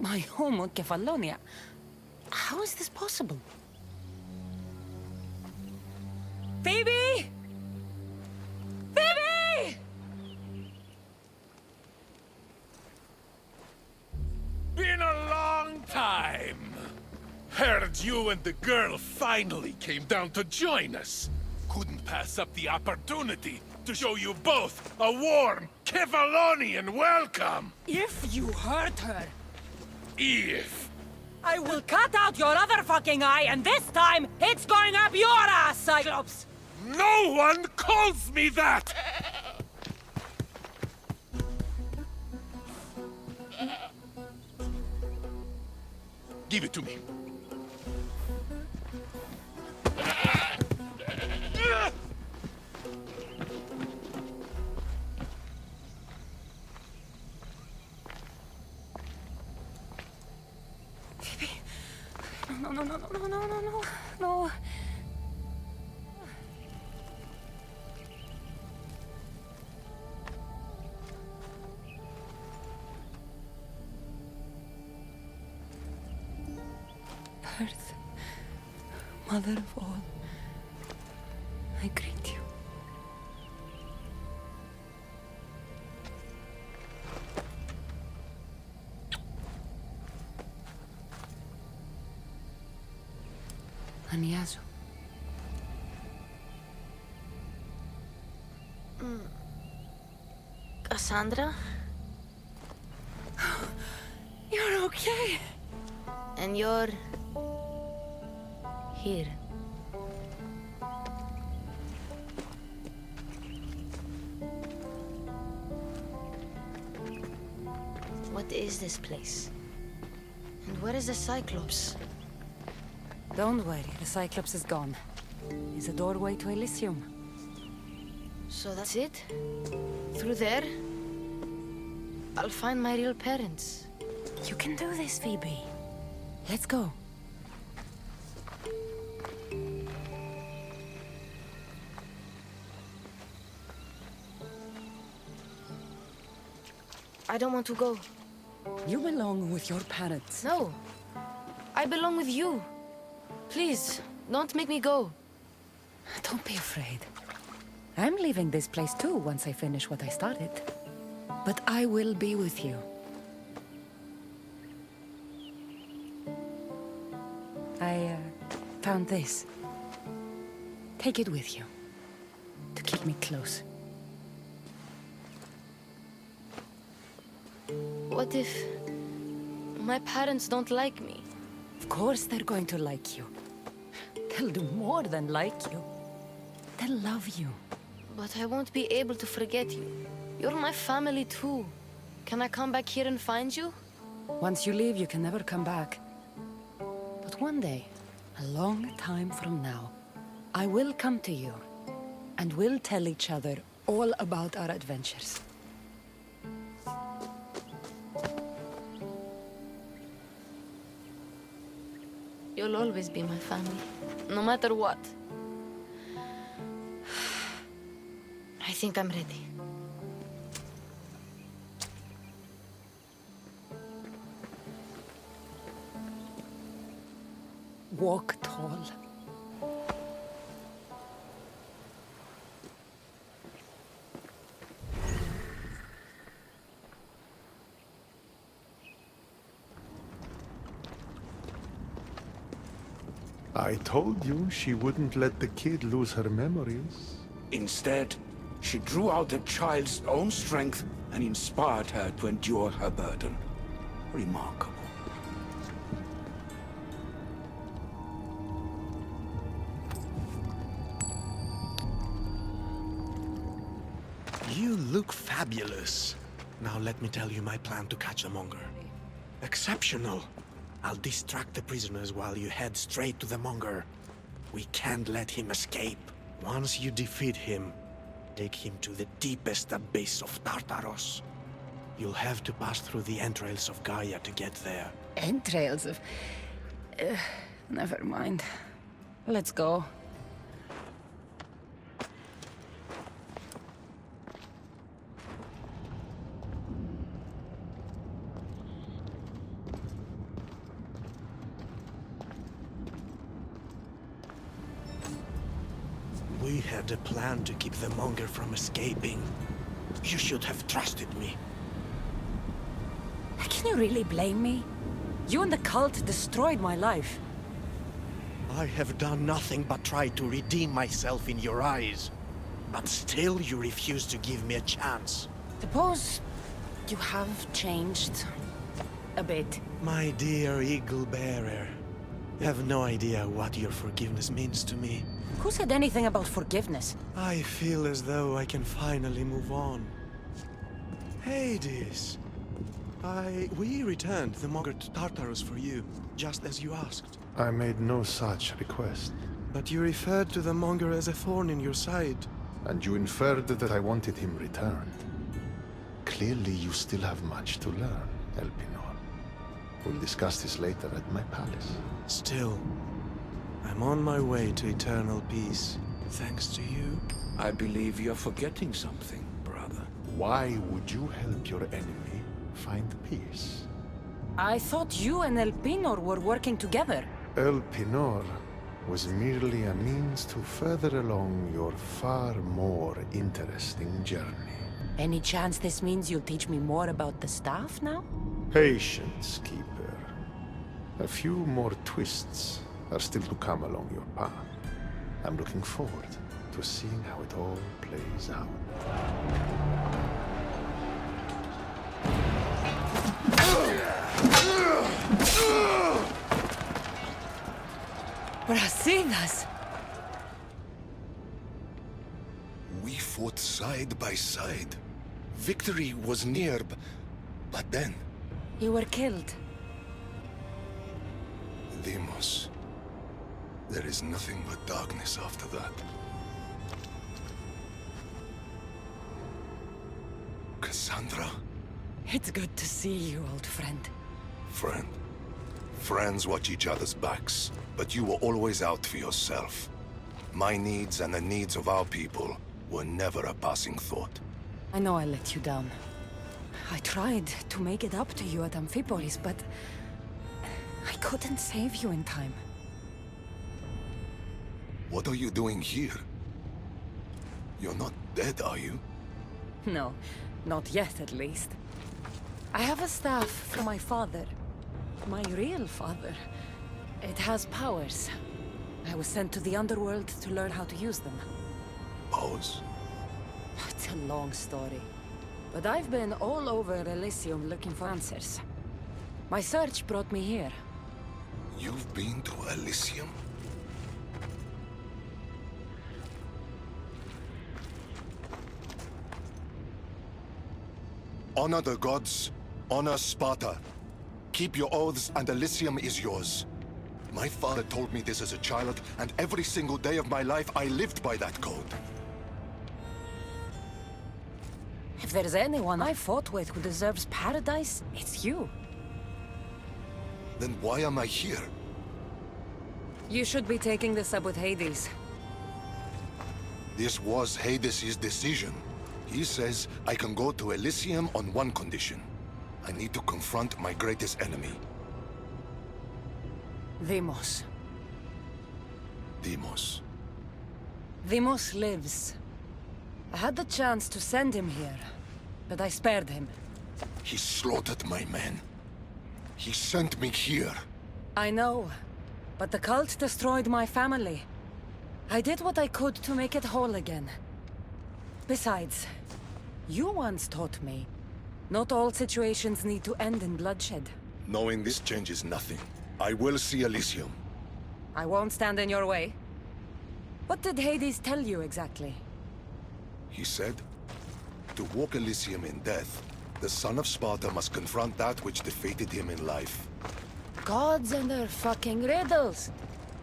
My home on Kefalonia. How is this possible? Phoebe! Phoebe! Been a long time. Heard you and the girl finally came down to join us. Couldn't pass up the opportunity to show you both a warm Kefalonian welcome. If you hurt her... If... I will cut out your other fucking eye, and this time, it's going up your ass, Cyclops! No one calls me that! Give it to me. No. Earth, mother of all, I greet you. Aniazo. Cassandra? You're okay. And you're... here. What is this place? And where is the Cyclops? Don't worry, the Cyclops is gone. It's a doorway to Elysium. So that's it? Through there? I'll find my real parents. You can do this, Phoebe. Let's go. I don't want to go. You belong with your parents. No. I belong with you. Please, don't make me go. Don't be afraid. I'm leaving this place too once I finish what I started. But I will be with you. I found this. Take it with you. To keep me close. What if... my parents don't like me? Of course they're going to like you. They'll do more than like you. They'll love you. But I won't be able to forget you. You're my family too. Can I come back here and find you? Once you leave, you can never come back. But one day, a long time from now, I will come to you, and we'll tell each other all about our adventures. You'll always be my family, no matter what. I think I'm ready. Walk tall. I told you she wouldn't let the kid lose her memories. Instead, she drew out a child's own strength and inspired her to endure her burden. Remarkable. You look fabulous. Now let me tell you my plan to catch the Monger. Exceptional. I'll distract the prisoners while you head straight to the Monger. We can't let him escape. Once you defeat him, take him to the deepest abyss of Tartaros. You'll have to pass through the entrails of Gaia to get there. Entrails of... never mind. Let's go. We had a plan to keep the Monger from escaping. You should have trusted me. Can you really blame me? You and the cult destroyed my life. I have done nothing but try to redeem myself in your eyes. But still you refuse to give me a chance. Suppose you have changed a bit. My dear Eagle Bearer, you have no idea what your forgiveness means to me. Who said anything about forgiveness? I feel as though I can finally move on. Hades, we returned the Monger to Tartarus for you, just as you asked. I made no such request. But you referred to the Monger as a thorn in your side. And you inferred that I wanted him returned. Clearly you still have much to learn, Elpinor. We'll discuss this later at my palace. Still, I'm on my way to eternal peace, thanks to you. I believe you're forgetting something, brother. Why would you help your enemy find peace? I thought you and Elpinor were working together. Elpinor was merely a means to further along your far more interesting journey. Any chance this means you'll teach me more about the staff now? Patience, Keeper. A few more twists are still to come along your path. I'm looking forward to seeing how it all plays out. Brasidas! We fought side by side. Victory was near, but then... You were killed. Deimos. There is nothing but darkness after that. Cassandra? It's good to see you, old friend. Friend. Friends watch each other's backs, but you were always out for yourself. My needs and the needs of our people were never a passing thought. I know I let you down. I tried to make it up to you at Amphipolis, but... I couldn't save you in time. What are you doing here? You're not dead, are you? No, not yet at least. I have a staff from my father. My real father. It has powers. I was sent to the underworld to learn how to use them. Powers? It's a long story. But I've been all over Elysium looking for answers. My search brought me here. You've been to Elysium? Honor the gods. Honor Sparta. Keep your oaths and Elysium is yours. My father told me this as a child, and every single day of my life I lived by that code. If there's anyone I fought with who deserves paradise, it's you. Then why am I here? You should be taking this up with Hades. This was Hades' decision. He says I can go to Elysium on one condition. I need to confront my greatest enemy. Deimos. Deimos. Deimos lives. I had the chance to send him here, but I spared him. He slaughtered my men. He sent me here. I know, but the cult destroyed my family. I did what I could to make it whole again. Besides, you once taught me, not all situations need to end in bloodshed. Knowing this changes nothing. I will see Elysium. I won't stand in your way. What did Hades tell you exactly? He said, to walk Elysium in death, the son of Sparta must confront that which defeated him in life. Gods and their fucking riddles.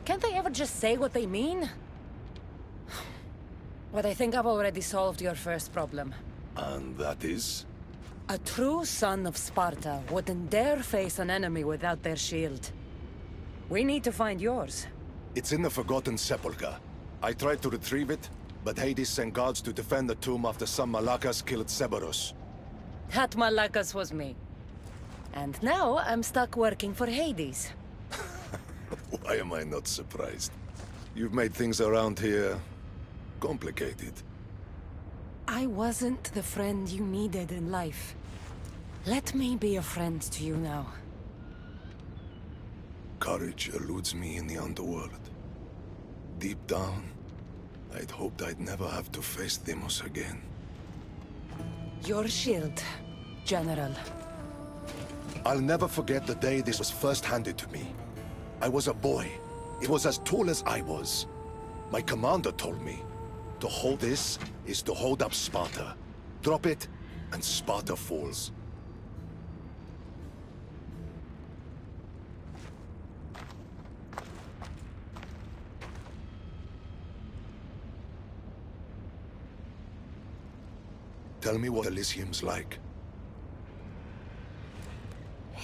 Can't they ever just say what they mean? But I think I've already solved your first problem. And that is? A true son of Sparta wouldn't dare face an enemy without their shield. We need to find yours. It's in the Forgotten Sepulchre. I tried to retrieve it, but Hades sent guards to defend the tomb after some Malakas killed Cerberus. That Malakas was me. And now I'm stuck working for Hades. Why am I not surprised? You've made things around here complicated. I wasn't the friend you needed in life. Let me be a friend to you now. Courage eludes me in the underworld. deep down, I'd hoped I'd never have to face Deimos again. Your shield, General. I'll never forget the day this was first handed to me. I was a boy. It was as tall as I was. My commander told me, to hold this is to hold up Sparta. Drop it, and Sparta falls. Tell me what Elysium's like.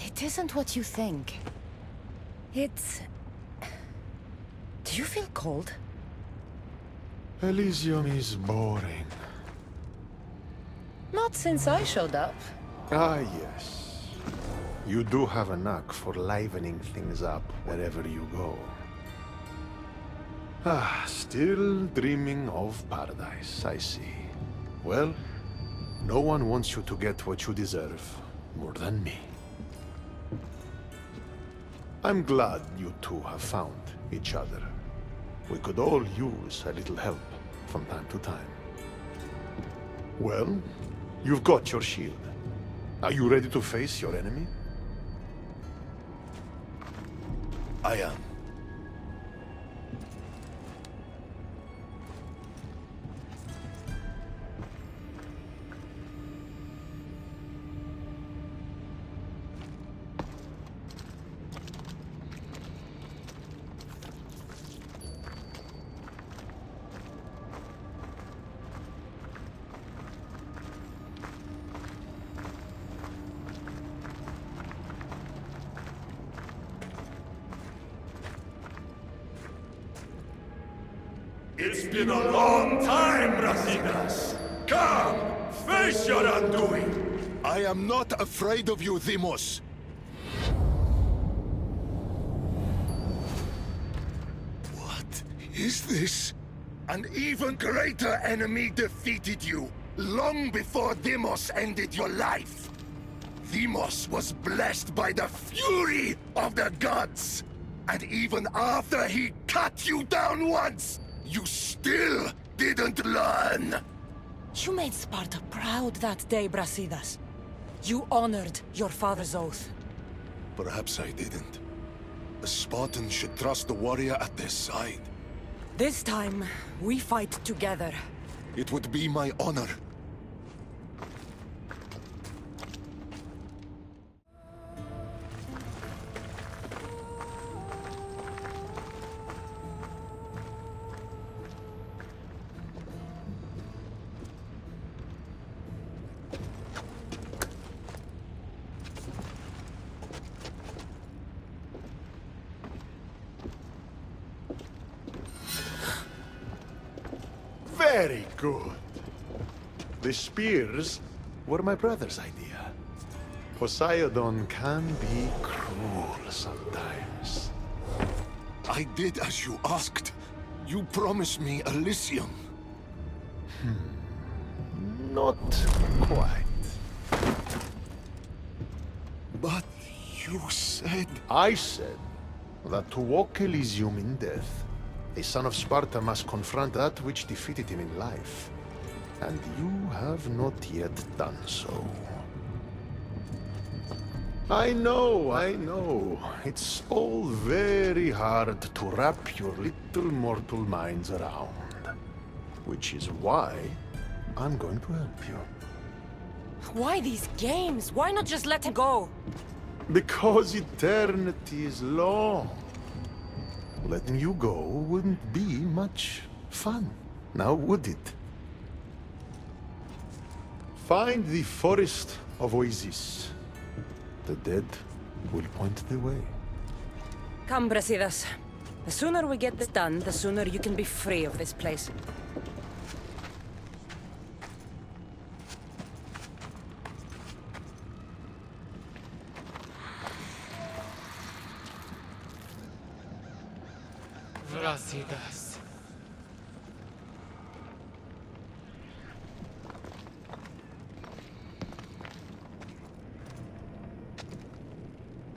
It isn't what you think. It's... Do you feel cold? Elysium is boring. Not since I showed up. Ah, yes. You do have a knack for livening things up wherever you go. Ah, still dreaming of paradise, I see. Well, no one wants you to get what you deserve more than me. I'm glad you two have found each other. We could all use a little help from time to time. Well, you've got your shield. Are you ready to face your enemy? I am. It's been a long time, Brasidas. Come, face your undoing. I am not afraid of you, Deimos. What is this? An even greater enemy defeated you, long before Deimos ended your life. Deimos was blessed by the fury of the gods. And even after he cut you down once, you still didn't learn! You made Sparta proud that day, Brasidas. You honored your father's oath. Perhaps I didn't. A Spartan should trust the warrior at their side. This time, we fight together. It would be my honor. Very good. The spears were my brother's idea. Poseidon can be cruel sometimes. I did as you asked. You promised me Elysium. Not quite. But you said... I said that to walk Elysium in death, a son of Sparta must confront that which defeated him in life. And you have not yet done so. I know. It's all very hard to wrap your little mortal minds around. Which is why I'm going to help you. Why these games? Why not just let him go? Because eternity is long. Letting you go wouldn't be much fun, now would it? Find the forest of Oasis. The dead will point the way. Come, Brasidas. The sooner we get this done, the sooner you can be free of this place. Brasidas.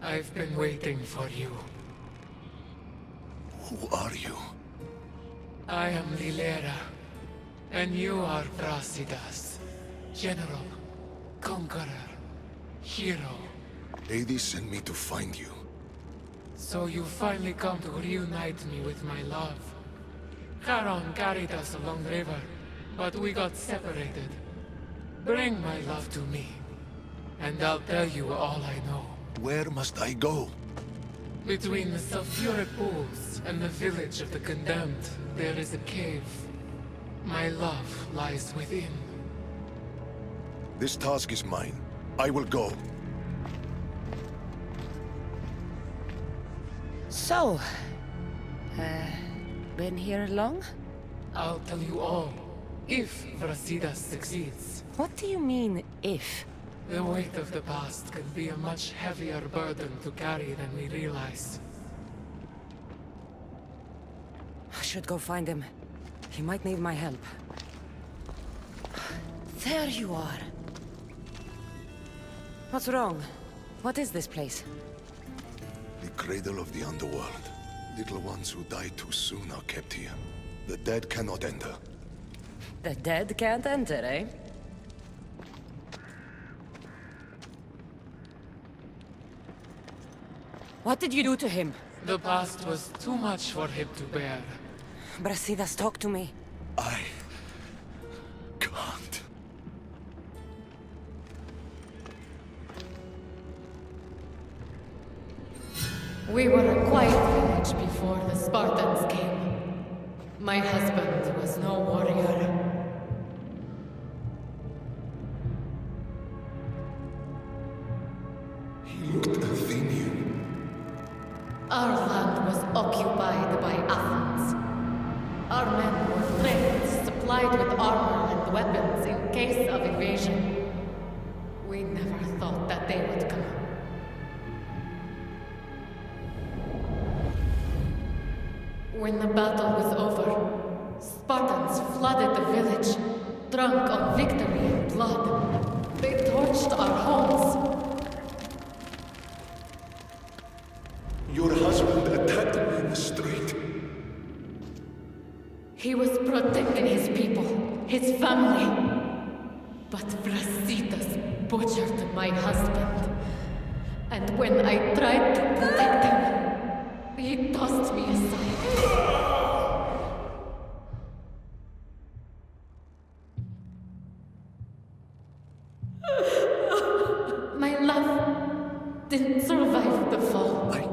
I've been waiting for you. Who are you? I am Lilera, and you are Brasidas, General, Conqueror, Hero. Hades sent me to find you. So you finally come to reunite me with my love. Charon carried us along the river, but we got separated. Bring my love to me, and I'll tell you all I know. Where must I go? Between the sulfuric pools and the village of the condemned, there is a cave. My love lies within. This task is mine. I will go. So, been here long? I'll tell you all, if Brasidas succeeds. What do you mean, if? The weight of the past can be a much heavier burden to carry than we realize. I should go find him. He might need my help. There you are. What's wrong? What is this place? The cradle of the underworld. Little ones who die too soon are kept here. The dead cannot enter. The dead can't enter, eh? What did you do to him? The past was too much for him to bear. Brasidas, talk to me. I can't. We were a quiet village before the Spartans came. My husband was no warrior. He looked Athenian. Our land was occupied by Athens. Our men were trained, supplied with armor and weapons in case of invasion. We never thought that they would come. When the battle was over, Spartans flooded the village, drunk on victory and blood. They torched our homes. Your husband attacked me in the street. He was protecting his people, his family. But Brasidas butchered my husband. And when I tried to protect him, he tossed me aside. My love didn't survive the fall. I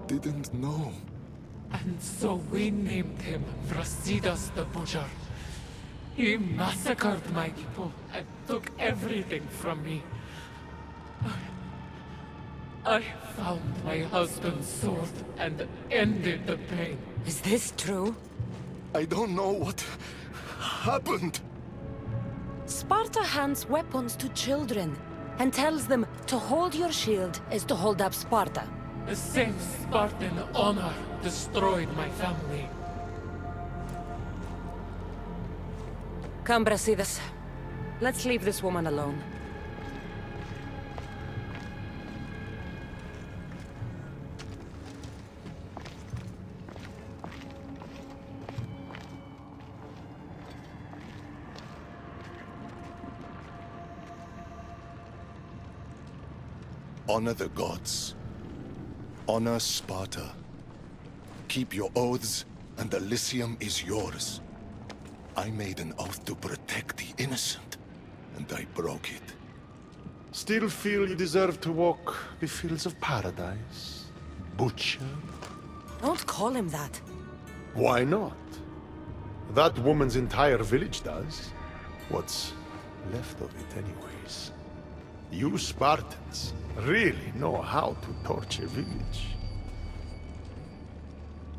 didn't know. And so we named him Brasidas the Butcher. He massacred my people and took everything from me. I found my husband's sword and ended the pain. Is this true? I don't know what happened. Sparta hands weapons to children and tells them to hold your shield as to hold up Sparta. The same Spartan honor destroyed my family. Come, Brasidas. Let's leave this woman alone. Honor the gods. Honor Sparta. Keep your oaths, and the Elysium is yours. I made an oath to protect the innocent, and I broke it. Still feel you deserve to walk the fields of paradise? Butcher? Don't call him that. Why not? That woman's entire village does. What's left of it, anyways. You Spartans really know how to torch a village.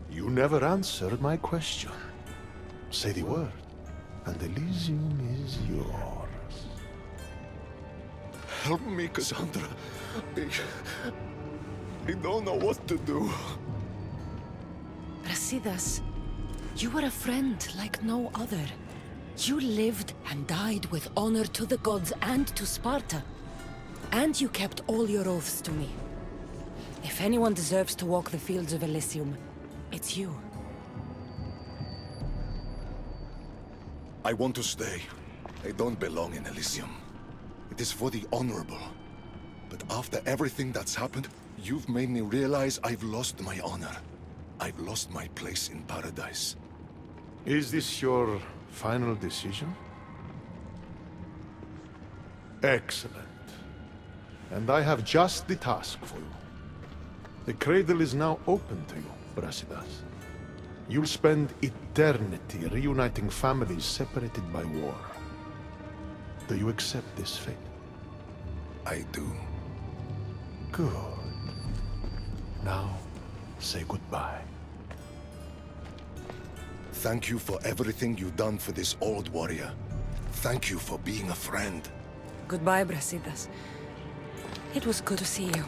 You never answered my question. Say the word, and Elysium is yours. Help me, Cassandra. I don't know what to do. Brasidas, you were a friend like no other. You lived and died with honor to the gods and to Sparta. And you kept all your oaths to me. If anyone deserves to walk the fields of Elysium, it's you. I want to stay. I don't belong in Elysium. It is for the honorable. But after everything that's happened, you've made me realize I've lost my honor. I've lost my place in paradise. Is this your final decision? Excellent. And I have just the task for you. The cradle is now open to you, Brasidas. You'll spend eternity reuniting families separated by war. Do you accept this fate? I do. Good. Now, say goodbye. Thank you for everything you've done for this old warrior. Thank you for being a friend. Goodbye, Brasidas. It was good to see you.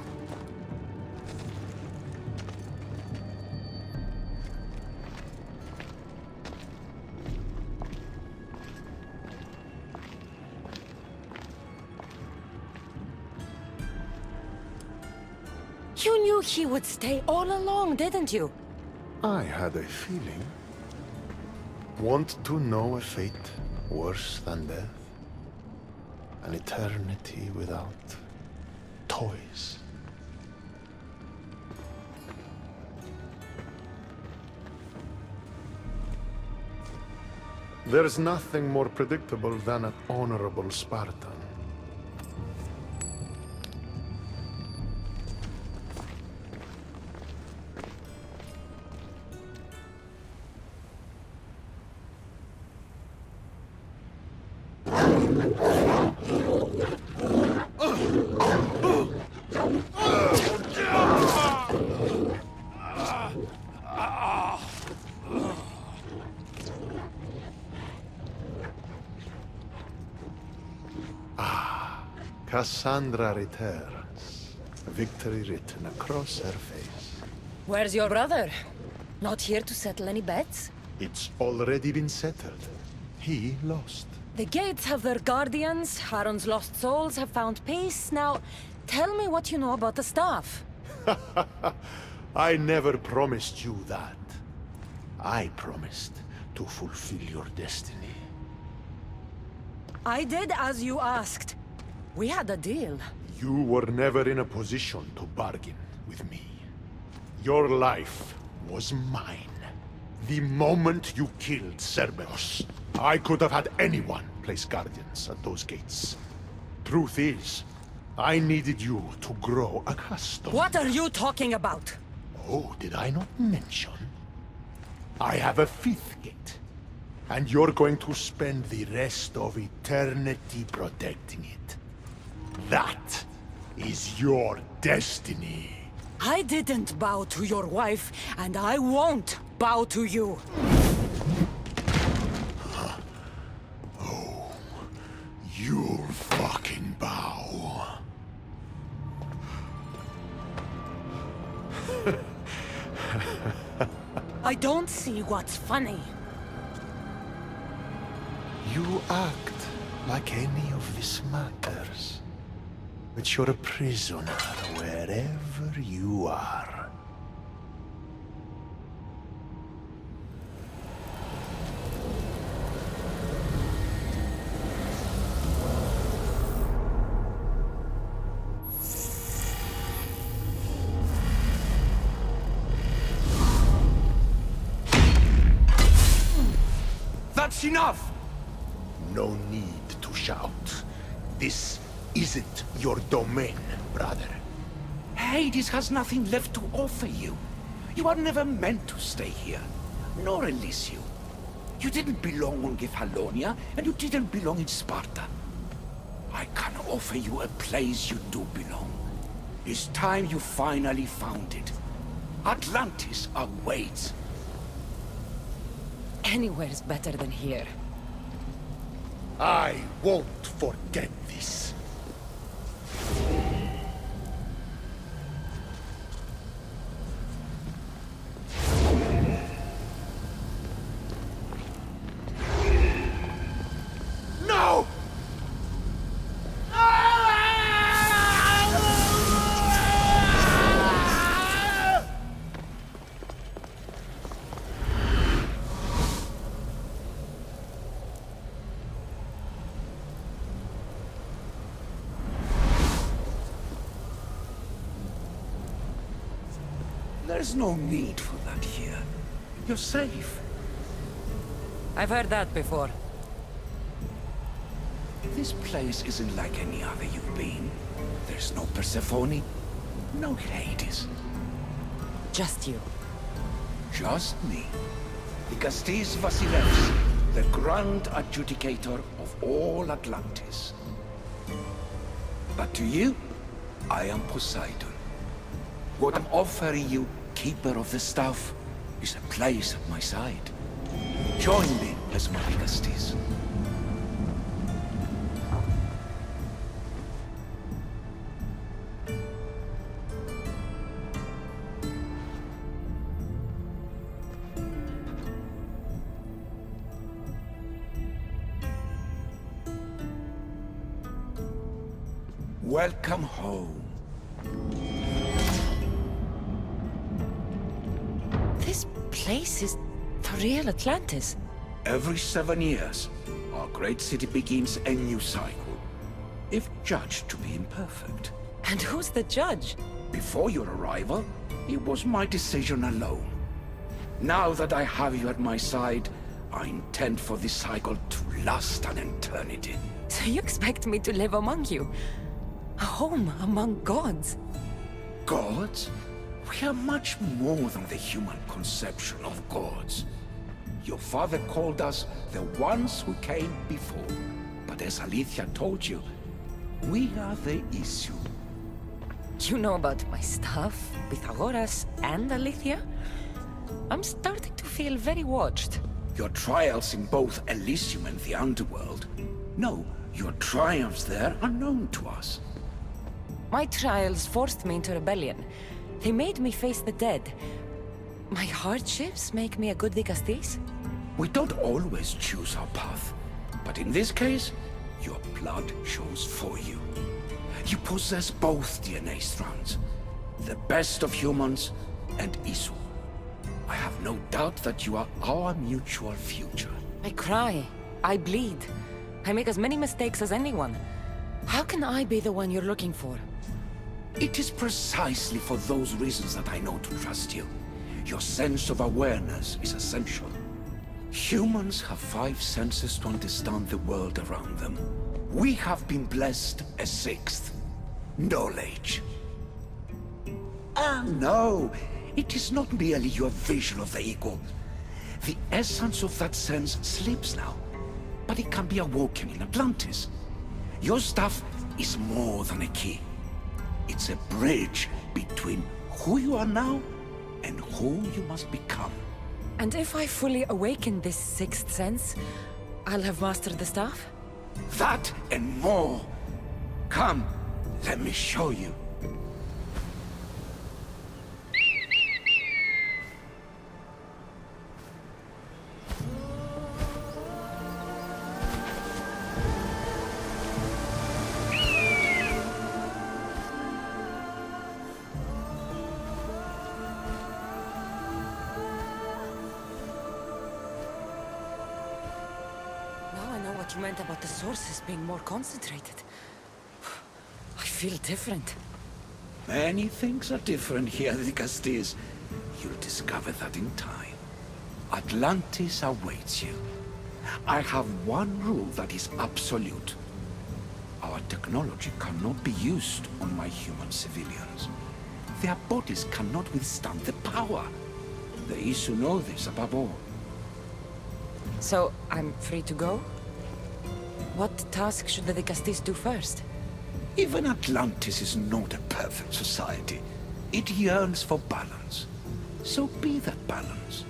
You knew he would stay all along, didn't you? I had a feeling. Want to know a fate worse than death? An eternity without toys. There's nothing more predictable than an honorable Spartan. Cassandra returns, victory written across her face. Where's your brother? Not here to settle any bets? It's already been settled. He lost. The gates have their guardians, Charon's lost souls have found peace. Now, tell me what you know about the staff. I never promised you that. I promised to fulfill your destiny. I did as you asked. We had a deal. You were never in a position to bargain with me. Your life was mine. The moment you killed Cerberus, I could have had anyone place guardians at those gates. Truth is, I needed you to grow accustomed. What are you talking about? Oh, did I not mention? I have a fifth gate, and you're going to spend the rest of eternity protecting it. That is your destiny. I didn't bow to your wife, and I won't bow to you. Oh, you'll fucking bow. I don't see what's funny. You act like any of this matters. But you're a prisoner wherever you are. That's enough! No need to shout. This isn't your domain, brother. Hades has nothing left to offer you. You are never meant to stay here, nor Elysium. You didn't belong on Kefalonia, and you didn't belong in Sparta. I can offer you a place you do belong. It's time you finally found it. Atlantis awaits. Anywhere's better than here. I won't forget this. No! There's no need for that here. You're safe. I've heard that before. This place isn't like any other you've been. There's no Persephone, no Hades. Just you. Just me. Dikastis Vasilevs, the Grand Adjudicator of all Atlantis. But to you, I am Poseidon. What I'm offering you, Keeper of the Staff, is a place at my side. Join me as my Dikastis. Welcome home. This place is the real Atlantis. Every 7 years, our great city begins a new cycle, if judged to be imperfect. And who's the judge? Before your arrival, it was my decision alone. Now that I have you at my side, I intend for this cycle to last an eternity. So you expect me to live among you? A home among gods? Gods? We are much more than the human conception of gods. Your father called us the ones who came before. But as Alethea told you, we are the issue. You know about my stuff, Pythagoras and Alethea? I'm starting to feel very watched. Your trials in both Elysium and the Underworld. No, your triumphs there are known to us. My trials forced me into rebellion. They made me face the dead. My hardships make me a good Dikastis? We don't always choose our path. But in this case, your blood shows for you. You possess both DNA strands. The best of humans and Isu. I have no doubt that you are our mutual future. I cry. I bleed. I make as many mistakes as anyone. How can I be the one you're looking for? It is precisely for those reasons that I know to trust you. Your sense of awareness is essential. Humans have 5 senses to understand the world around them. We have been blessed a 6th. Knowledge. No, it is not merely your vision of the ego. The essence of that sense slips now, but it can be awoken in Atlantis. Your stuff is more than a key. It's a bridge between who you are now and who you must become. And if I fully awaken this 6th sense, I'll have mastered the staff? That and more. Come, let me show you. What you meant about the sources being more concentrated. I feel different. Many things are different here, Dikastis. You'll discover that in time. Atlantis awaits you. I have one rule that is absolute. Our technology cannot be used on my human civilians. Their bodies cannot withstand the power. The Isu know this above all. So, I'm free to go? What task should the Dikastis do first? Even Atlantis is not a perfect society. It yearns for balance. So be that balance.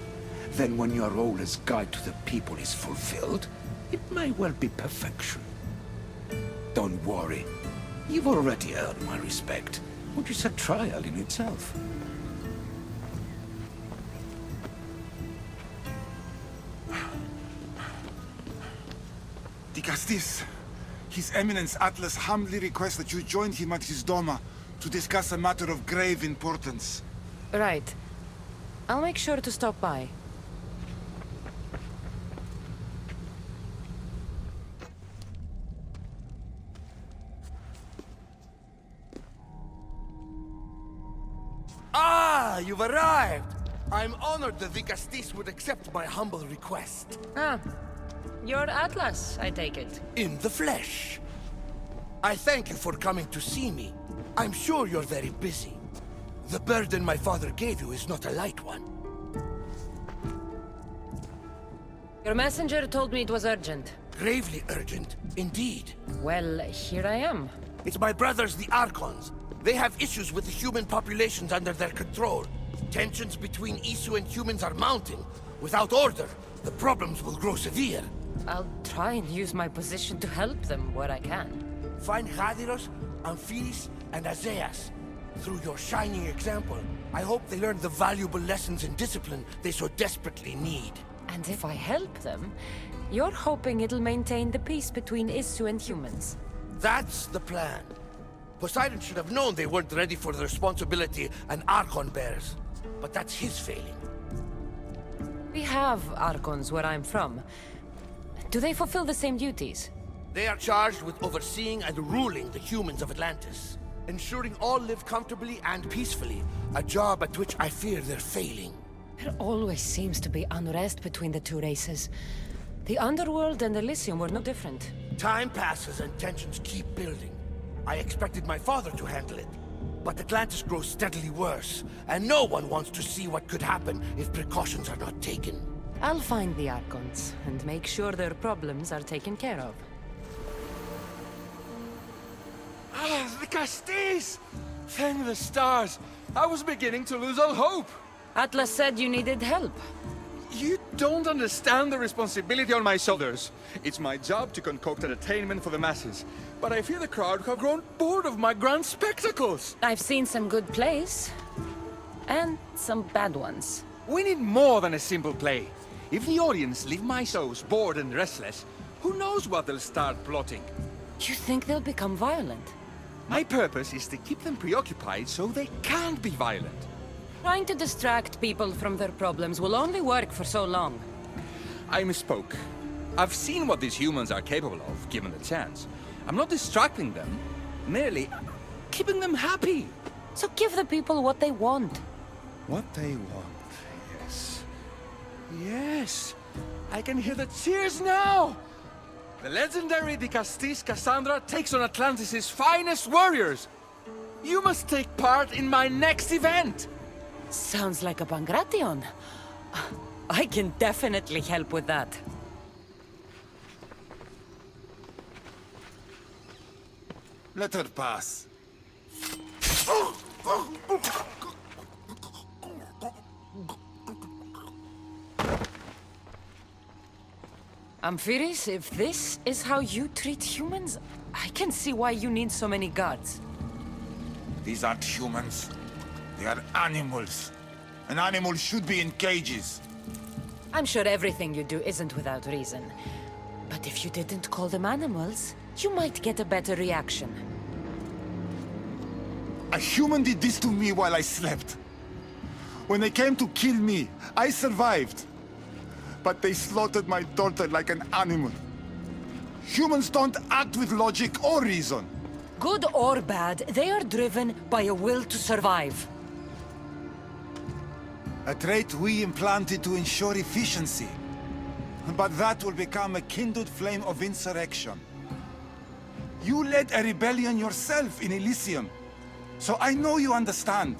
Then when your role as guide to the people is fulfilled, it may well be perfection. Don't worry. You've already earned my respect, which is a trial in itself. Dikastis, His Eminence Atlas humbly requests that you join him at his Doma to discuss a matter of grave importance. Right. I'll make sure to stop by. Ah, you've arrived! I'm honored that the Castis would accept my humble request. Ah, you're Atlas, I take it. In the flesh. I thank you for coming to see me. I'm sure you're very busy. The burden my father gave you is not a light one. Your messenger told me it was urgent. Gravely urgent, indeed. Well, here I am. It's my brothers, the Archons. They have issues with the human populations under their control. Tensions between Isu and humans are mounting. Without order, the problems will grow severe. I'll try and use my position to help them where I can. Find Hadiros, Amphiris, and Azeas. Through your shining example, I hope they learn the valuable lessons in discipline they so desperately need. And if I help them, you're hoping it'll maintain the peace between Isu and humans. That's the plan. Poseidon should have known they weren't ready for the responsibility an Archon bears. But that's his failing. We have Archons where I'm from. Do they fulfill the same duties? They are charged with overseeing and ruling the humans of Atlantis. Ensuring all live comfortably and peacefully. A job at which I fear they're failing. There always seems to be unrest between the two races. The Underworld and Elysium were no different. Time passes and tensions keep building. I expected my father to handle it. But Atlantis grows steadily worse, and no one wants to see what could happen if precautions are not taken. I'll find the Archons, and make sure their problems are taken care of. Ah, the Castis! Thank the stars! I was beginning to lose all hope! Atlas said you needed help. You don't understand the responsibility on my shoulders. It's my job to concoct entertainment for the masses. But I fear the crowd have grown bored of my grand spectacles. I've seen some good plays. And some bad ones. We need more than a simple play. If the audience leave my shows bored and restless, who knows what they'll start plotting? You think they'll become violent? My purpose is to keep them preoccupied so they can't be violent. Trying to distract people from their problems will only work for so long. I misspoke. I've seen what these humans are capable of, given the chance. I'm not distracting them, merely keeping them happy. So give the people what they want. What they want, yes. Yes! I can hear the cheers now! The legendary Castis Cassandra takes on Atlantis' finest warriors! You must take part in my next event! Sounds like a Pangration. I can definitely help with that. Let her pass. Amphiris, if this is how you treat humans, I can see why you need so many guards. These aren't humans. They are animals. An animal should be in cages. I'm sure everything you do isn't without reason. But if you didn't call them animals, you might get a better reaction. A human did this to me while I slept. When they came to kill me, I survived. But they slaughtered my daughter like an animal. Humans don't act with logic or reason. Good or bad, they are driven by a will to survive. A trait we implanted to ensure efficiency. But that will become a kindled flame of insurrection. You led a rebellion yourself in Elysium. So I know you understand.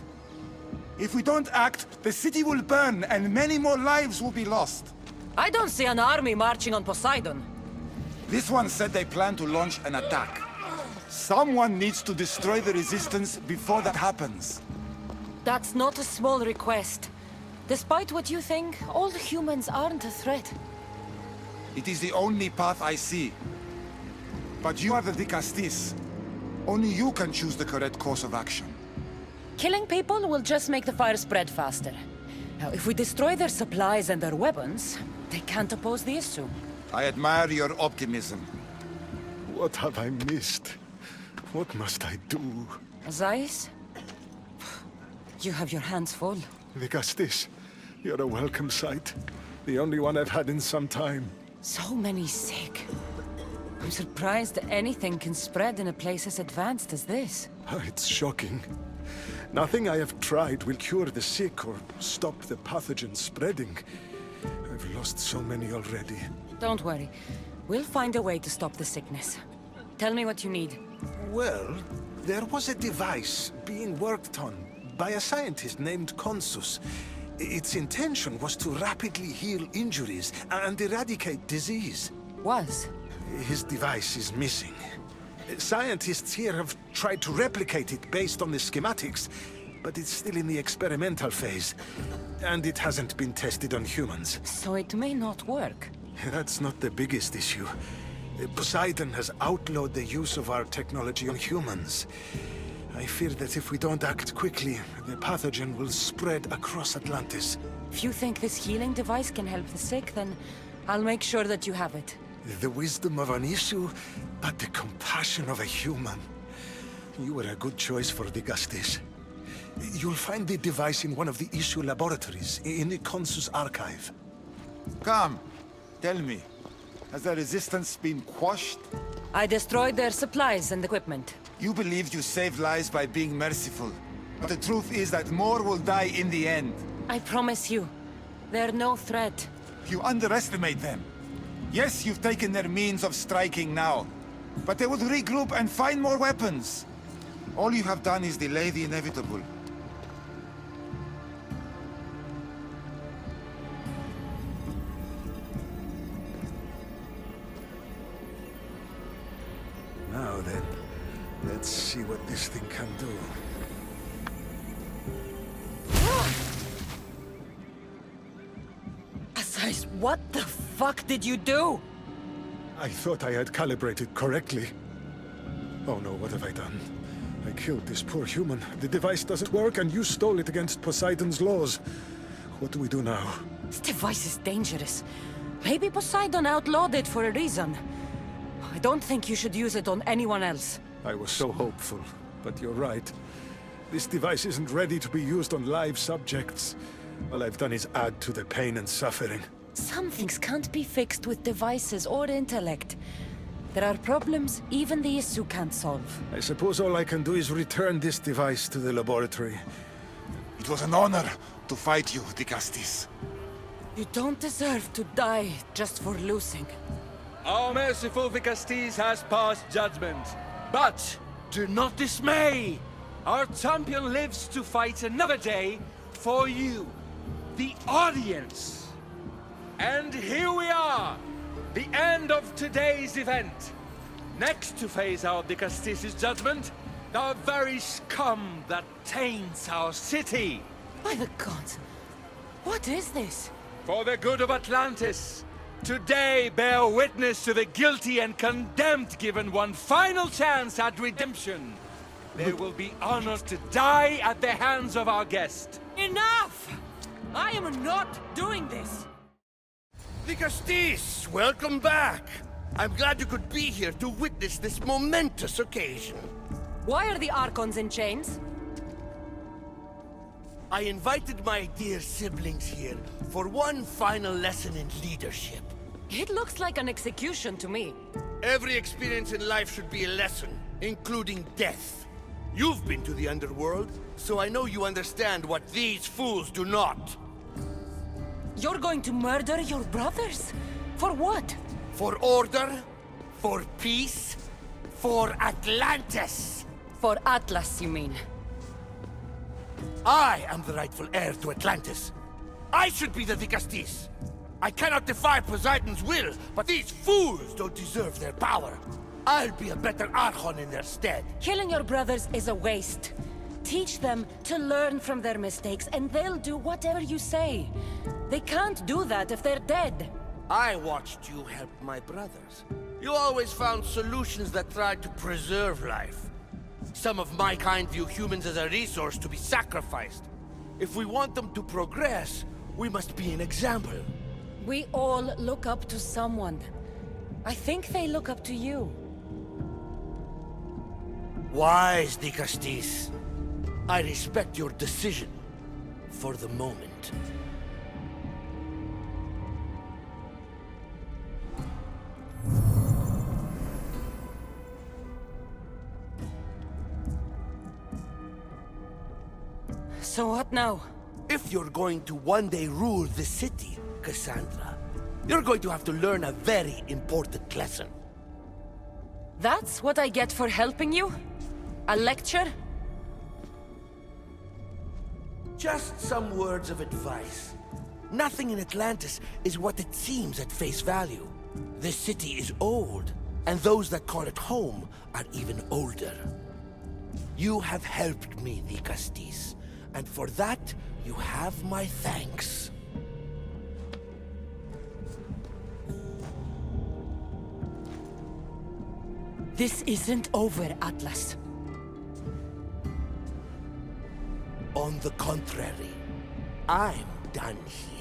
If we don't act, the city will burn and many more lives will be lost. I don't see an army marching on Poseidon. This one said they plan to launch an attack. Someone needs to destroy the resistance before that happens. That's not a small request. Despite what you think, all humans aren't a threat. It is the only path I see. But you are the Castis. Only you can choose the correct course of action. Killing people will just make the fire spread faster. Now, if we destroy their supplies and their weapons, they can't oppose the issue. I admire your optimism. What have I missed? What must I do? Zais? You have your hands full. The Castis, you're a welcome sight. The only one I've had in some time. So many sick. I'm surprised that anything can spread in a place as advanced as this. It's shocking. Nothing I have tried will cure the sick or stop the pathogen spreading. I've lost so many already. Don't worry. We'll find a way to stop the sickness. Tell me what you need. Well, there was a device being worked on by a scientist named Consus. Its intention was to rapidly heal injuries and eradicate disease. Was? His device is missing. Scientists here have tried to replicate it based on the schematics, but it's still in the experimental phase. And it hasn't been tested on humans. So it may not work. That's not the biggest issue. Poseidon has outlawed the use of our technology on humans. I fear that if we don't act quickly, the pathogen will spread across Atlantis. If you think this healing device can help the sick, then I'll make sure that you have it. The wisdom of an issue, but the compassion of a human. You were a good choice for the Gustis. You'll find the device in one of the issue laboratories, in the Consus archive. Come, tell me, has the resistance been quashed? I destroyed their supplies and equipment. You believed you saved lives by being merciful. But the truth is that more will die in the end. I promise you, they're no threat. You underestimate them. Yes, you've taken their means of striking now. But they would regroup and find more weapons. All you have done is delay the inevitable. Now then, let's see what this thing can do. Asais, what the fuck did you do? I thought I had calibrated correctly. Oh no, what have I done? I killed this poor human. The device doesn't work and you stole it against Poseidon's laws. What do we do now? This device is dangerous. Maybe Poseidon outlawed it for a reason. I don't think you should use it on anyone else. I was so hopeful, but you're right. This device isn't ready to be used on live subjects. All I've done is add to the pain and suffering. Some things can't be fixed with devices or intellect. There are problems even the issue can't solve. I suppose all I can do is return this device to the laboratory. It was an honor to fight you, Dicastis. You don't deserve to die just for losing. Our merciful Vicastis has passed judgment. But do not dismay! Our champion lives to fight another day for you, the audience. And here we are, the end of today's event. Next to face our Dicastis' judgment, the very scum that taints our city. By the gods, what is this? For the good of Atlantis, today bear witness to the guilty and condemned given one final chance at redemption. They will be honored to die at the hands of our guest. Enough! I am not doing this! Dicastis, welcome back. I'm glad you could be here to witness this momentous occasion. Why are the Archons in chains? I invited my dear siblings here for one final lesson in leadership. It looks like an execution to me. Every experience in life should be a lesson, including death. You've been to the underworld, so I know you understand what these fools do not. You're going to murder your brothers? For what? For order, for peace, for Atlantis. For Atlas, you mean? I am the rightful heir to Atlantis. I should be the Dicastis. I cannot defy Poseidon's will, but these fools don't deserve their power. I'll be a better Archon in their stead. Killing your brothers is a waste. Teach them to learn from their mistakes, and they'll do whatever you say. They can't do that if they're dead. I watched you help my brothers. You always found solutions that tried to preserve life. Some of my kind view humans as a resource to be sacrificed. If we want them to progress, we must be an example. We all look up to someone. I think they look up to you. Wise, Dicastis. I respect your decision for the moment. So what now? If you're going to one day rule the city, Cassandra, you're going to have to learn a very important lesson. That's what I get for helping you? A lecture? Just some words of advice. Nothing in Atlantis is what it seems at face value. The city is old, and those that call it home are even older. You have helped me, the Castis, and for that, you have my thanks. This isn't over, Atlas. On the contrary, I'm done here.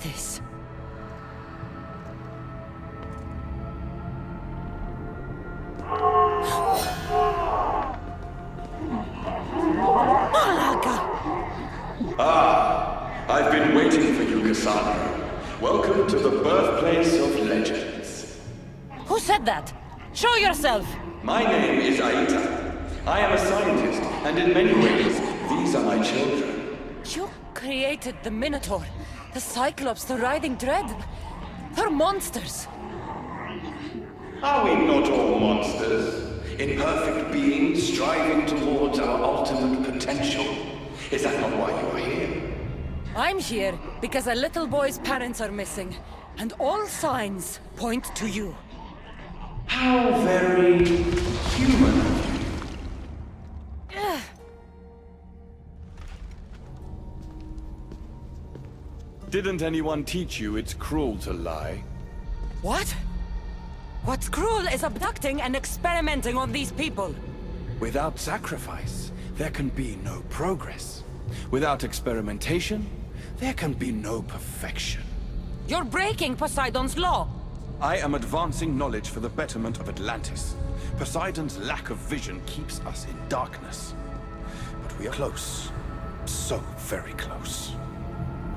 This? Ah, I've been waiting for you, Cassandra. Welcome to the birthplace of legends. Who said that? Show yourself! My name is Aita. I am a scientist, and in many ways, these are my children. You created the Minotaur, the Cyclops, the Writhing Dread. They're monsters. Are we not all monsters? Imperfect beings striving towards our ultimate potential. Is that not why you are here? I'm here because a little boy's parents are missing, and all signs point to you. How very human of you. Didn't anyone teach you it's cruel to lie? What? What's cruel is abducting and experimenting on these people. Without sacrifice, there can be no progress. Without experimentation, there can be no perfection. You're breaking Poseidon's law. I am advancing knowledge for the betterment of Atlantis. Poseidon's lack of vision keeps us in darkness. But we are close. So very close.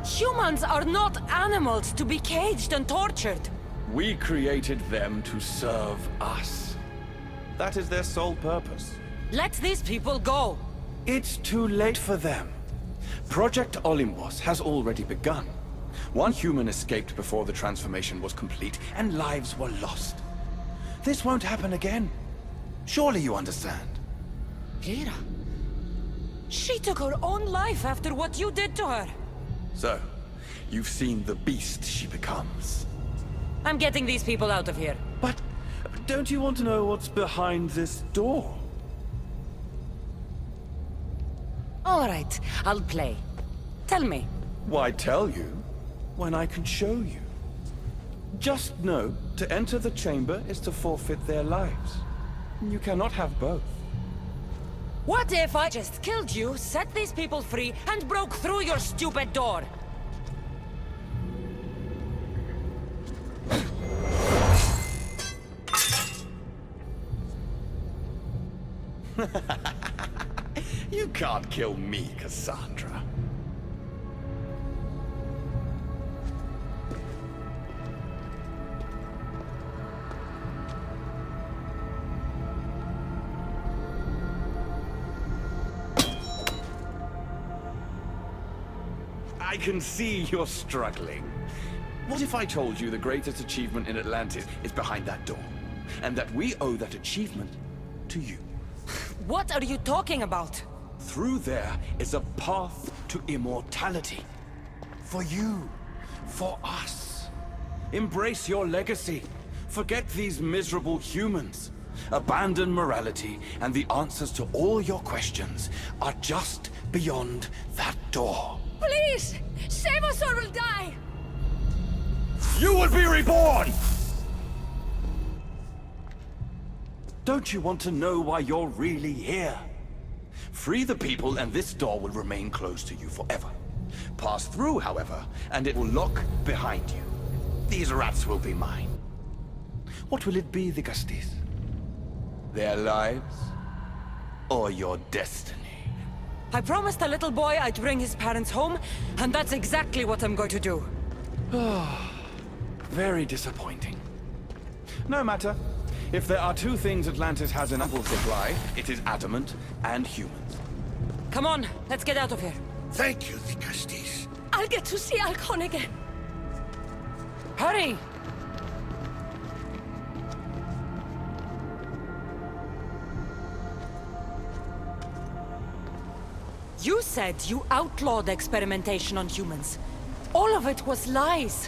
Humans are not animals to be caged and tortured. We created them to serve us. That is their sole purpose. Let these people go. It's too late for them. Project Olympus has already begun. One human escaped before the transformation was complete, and lives were lost. This won't happen again. Surely you understand. Lyra. She took her own life after what you did to her. So, you've seen the beast she becomes. I'm getting these people out of here. But don't you want to know what's behind this door? All right, I'll play. Tell me. Why tell you when I can show you? Just know, to enter the chamber is to forfeit their lives. You cannot have both. What if I just killed you, set these people free, and broke through your stupid door? You can't kill me, Cassandra. I can see you're struggling. What if I told you the greatest achievement in Atlantis is behind that door? And that we owe that achievement to you? What are you talking about? Through there is a path to immortality. For you. For us. Embrace your legacy. Forget these miserable humans. Abandon morality, and the answers to all your questions are just beyond that door. Please! Save us or we'll die! You will be reborn! Don't you want to know why you're really here? Free the people and this door will remain closed to you forever. Pass through, however, and it will lock behind you. These rats will be mine. What will it be, the Castis? Their lives? Or your destiny? I promised the little boy I'd bring his parents home, and that's exactly what I'm going to do. Very disappointing. No matter. If there are two things Atlantis has in ample supply, it is adamant and humans. Come on, let's get out of here. Thank you, the Castis. I'll get to see Alcon again. Hurry! You said you outlawed experimentation on humans. All of it was lies.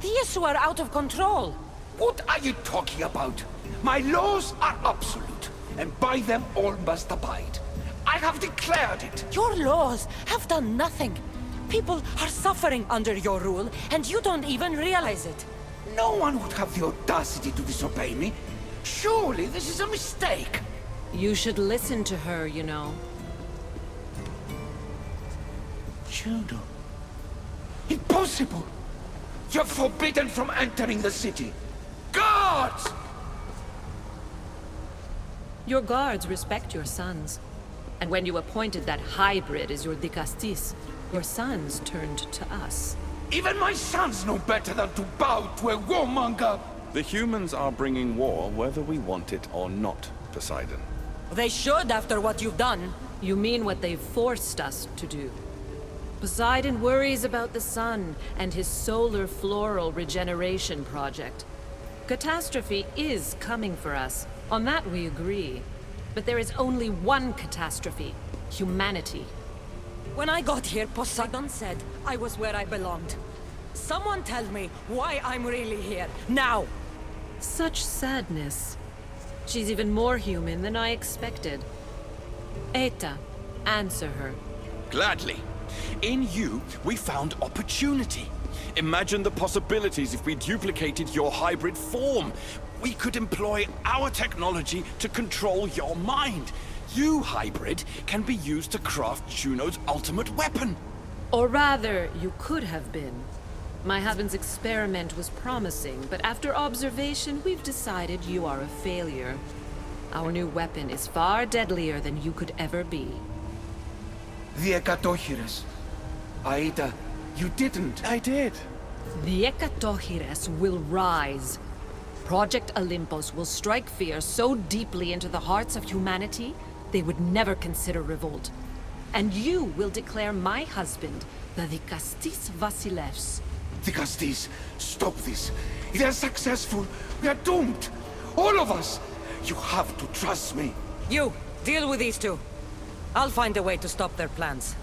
The Yesu are out of control. What are you talking about? My laws are absolute, and by them all must abide. I have declared it. Your laws have done nothing. People are suffering under your rule, and you don't even realize it. No one would have the audacity to disobey me. Surely this is a mistake. You should listen to her, you know. Juno. Impossible! You're forbidden from entering the city. Guards! Your guards respect your sons. And when you appointed that hybrid as your Dicastis, your sons turned to us. Even my sons know better than to bow to a warmonger! The humans are bringing war whether we want it or not, Poseidon. They should after what you've done. You mean what they've forced us to do. Poseidon worries about the sun and his solar floral regeneration project. Catastrophe is coming for us. On that we agree. But there is only one catastrophe: humanity. When I got here, Poseidon said I was where I belonged. Someone tell me why I'm really here, now! Such sadness. She's even more human than I expected. Eta, answer her. Gladly. In you, we found opportunity. Imagine the possibilities if we duplicated your hybrid form. We could employ our technology to control your mind. You, hybrid, can be used to craft Juno's ultimate weapon. Or rather, you could have been. My husband's experiment was promising, but after observation, we've decided you are a failure. Our new weapon is far deadlier than you could ever be. The Ekatochires. Aida, you didn't. I did. The Ekatochires will rise. Project Olympus will strike fear so deeply into the hearts of humanity, they would never consider revolt. And you will declare my husband the Dicastis Vasilevs. Dicastis, stop this. If they're successful, we are doomed. All of us. You have to trust me. You, deal with these two. I'll find a way to stop their plans.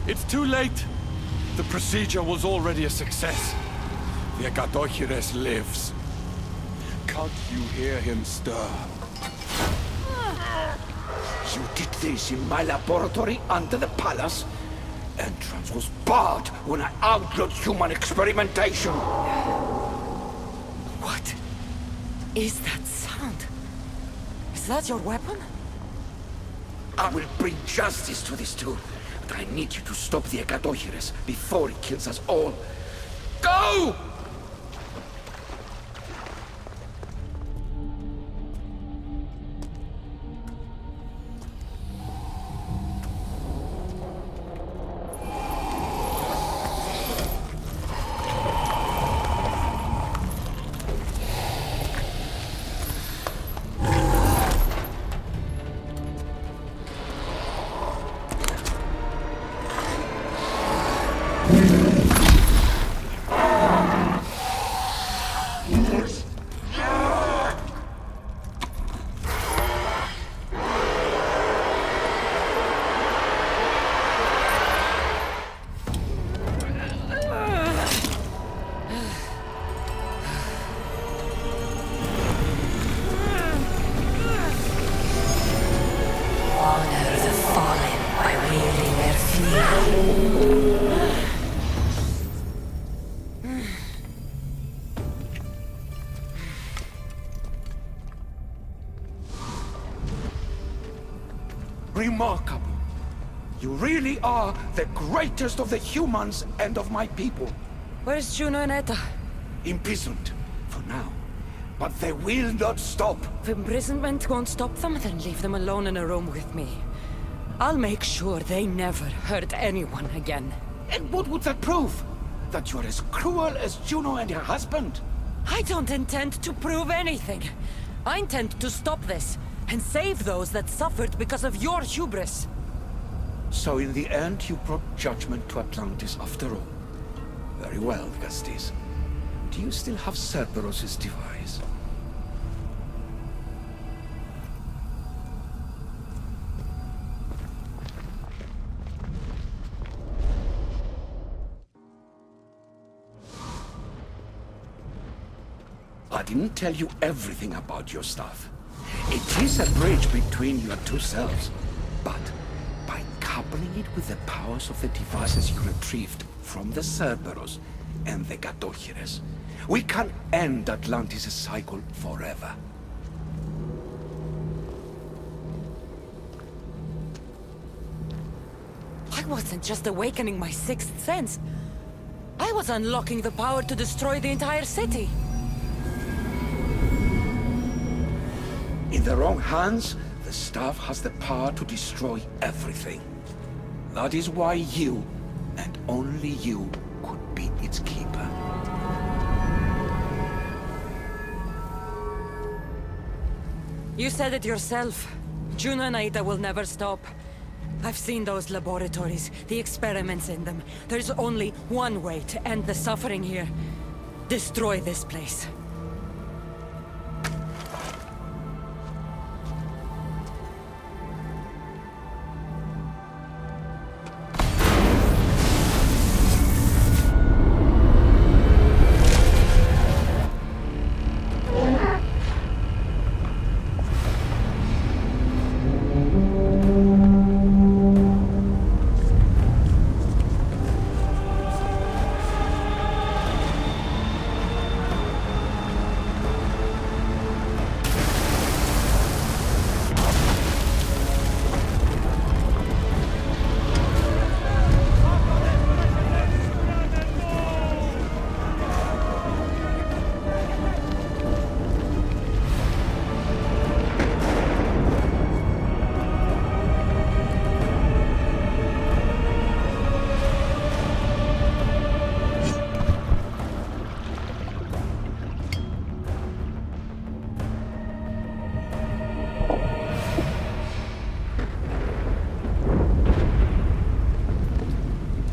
It's too late. The procedure was already a success. The Ekatochires lives. Can't you hear him stir? You did this in my laboratory under the palace. Entrance was barred when I outlawed human experimentation. What is that sound? Is that your weapon? I will bring justice to these two. But I need you to stop the Ekatochires before it kills us all. Go! Remarkable. You really are the greatest of the humans and of my people. Where's Juno and Etta? Imprisoned, for now. But they will not stop. If imprisonment won't stop them, then leave them alone in a room with me. I'll make sure they never hurt anyone again. And what would that prove? That you're as cruel as Juno and her husband? I don't intend to prove anything. I intend to stop this, and save those that suffered because of your hubris. So in the end, you brought judgment to Atlantis after all. Very well, Gastis. Do you still have Cerberus' device? I didn't tell you everything about your stuff. It is a bridge between your two selves, but by coupling it with the powers of the devices you retrieved from the Cerberus and the Gatochires, we can end Atlantis' cycle forever. I wasn't just awakening my sixth sense. I was unlocking the power to destroy the entire city. In the wrong hands, the staff has the power to destroy everything. That is why you, and only you, could be its keeper. You said it yourself. Juno and Aida will never stop. I've seen those laboratories, the experiments in them. There's only one way to end the suffering here. Destroy this place.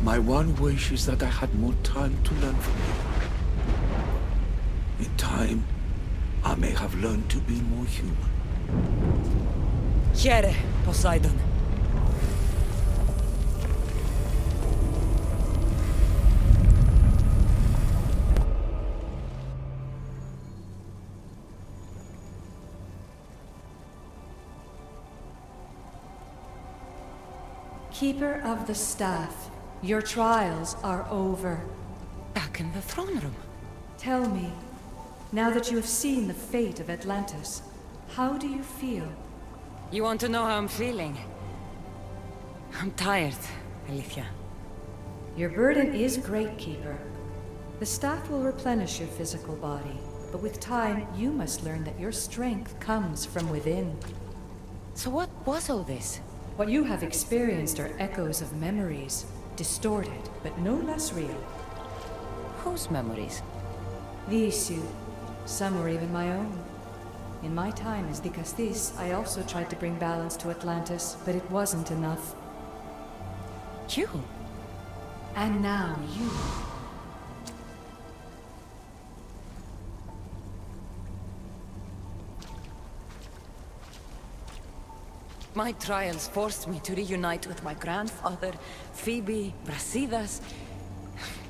My one wish is that I had more time to learn from you. In time, I may have learned to be more human. Here, Poseidon. Keeper of the Staff, your trials are over. Back in the throne room. Tell me, now that you have seen the fate of Atlantis, how do you feel? You want to know how I'm feeling? I'm tired, Alicia. Your burden is great, Keeper. The staff will replenish your physical body, but with time, you must learn that your strength comes from within. So what was all this? What you have experienced are echoes of memories, distorted, but no less real. Whose memories? These two. Some were even my own. In my time as Dicastis, I also tried to bring balance to Atlantis, but it wasn't enough. You? And now you. My trials forced me to reunite with my grandfather, Phoebe, Brasidas,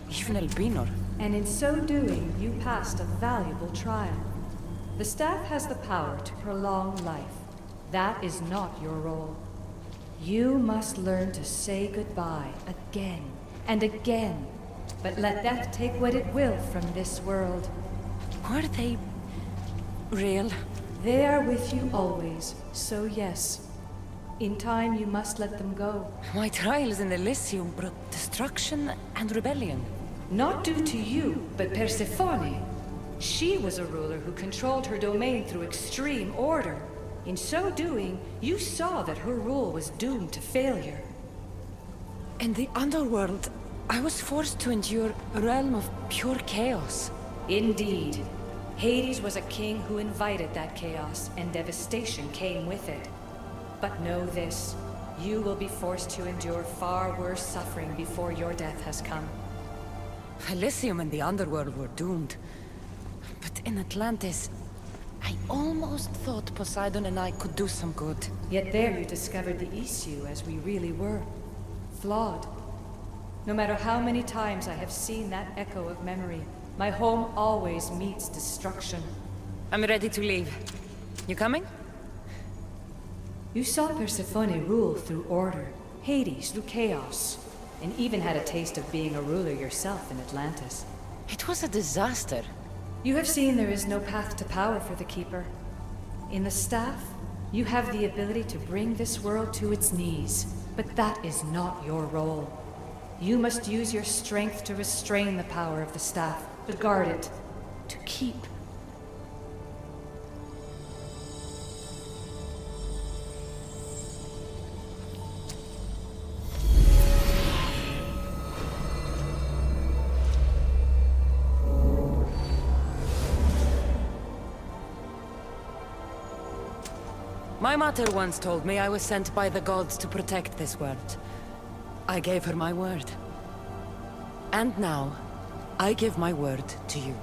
even Elpinor. And in so doing, you passed a valuable trial. The staff has the power to prolong life. That is not your role. You must learn to say goodbye again and again, but let death take what it will from this world. Were they real? They are with you always, so yes. In time, you must let them go. My trials in Elysium brought destruction and rebellion. Not due to you, but Persephone. She was a ruler who controlled her domain through extreme order. In so doing, you saw that her rule was doomed to failure. In the underworld, I was forced to endure a realm of pure chaos. Indeed. Hades was a king who invited that chaos, and devastation came with it. But know this, you will be forced to endure far worse suffering before your death has come. Elysium and the underworld were doomed. But in Atlantis, I almost thought Poseidon and I could do some good. Yet there you discovered the issue as we really were. Flawed. No matter how many times I have seen that echo of memory, my home always meets destruction. I'm ready to leave. You coming? You saw Persephone rule through order, Hades through chaos, and even had a taste of being a ruler yourself in Atlantis. It was a disaster. You have seen there is no path to power for the Keeper. In the staff, you have the ability to bring this world to its knees, but that is not your role. You must use your strength to restrain the power of the staff, to guard it, to keep. My mother once told me I was sent by the gods to protect this world. I gave her my word. And now, I give my word to you.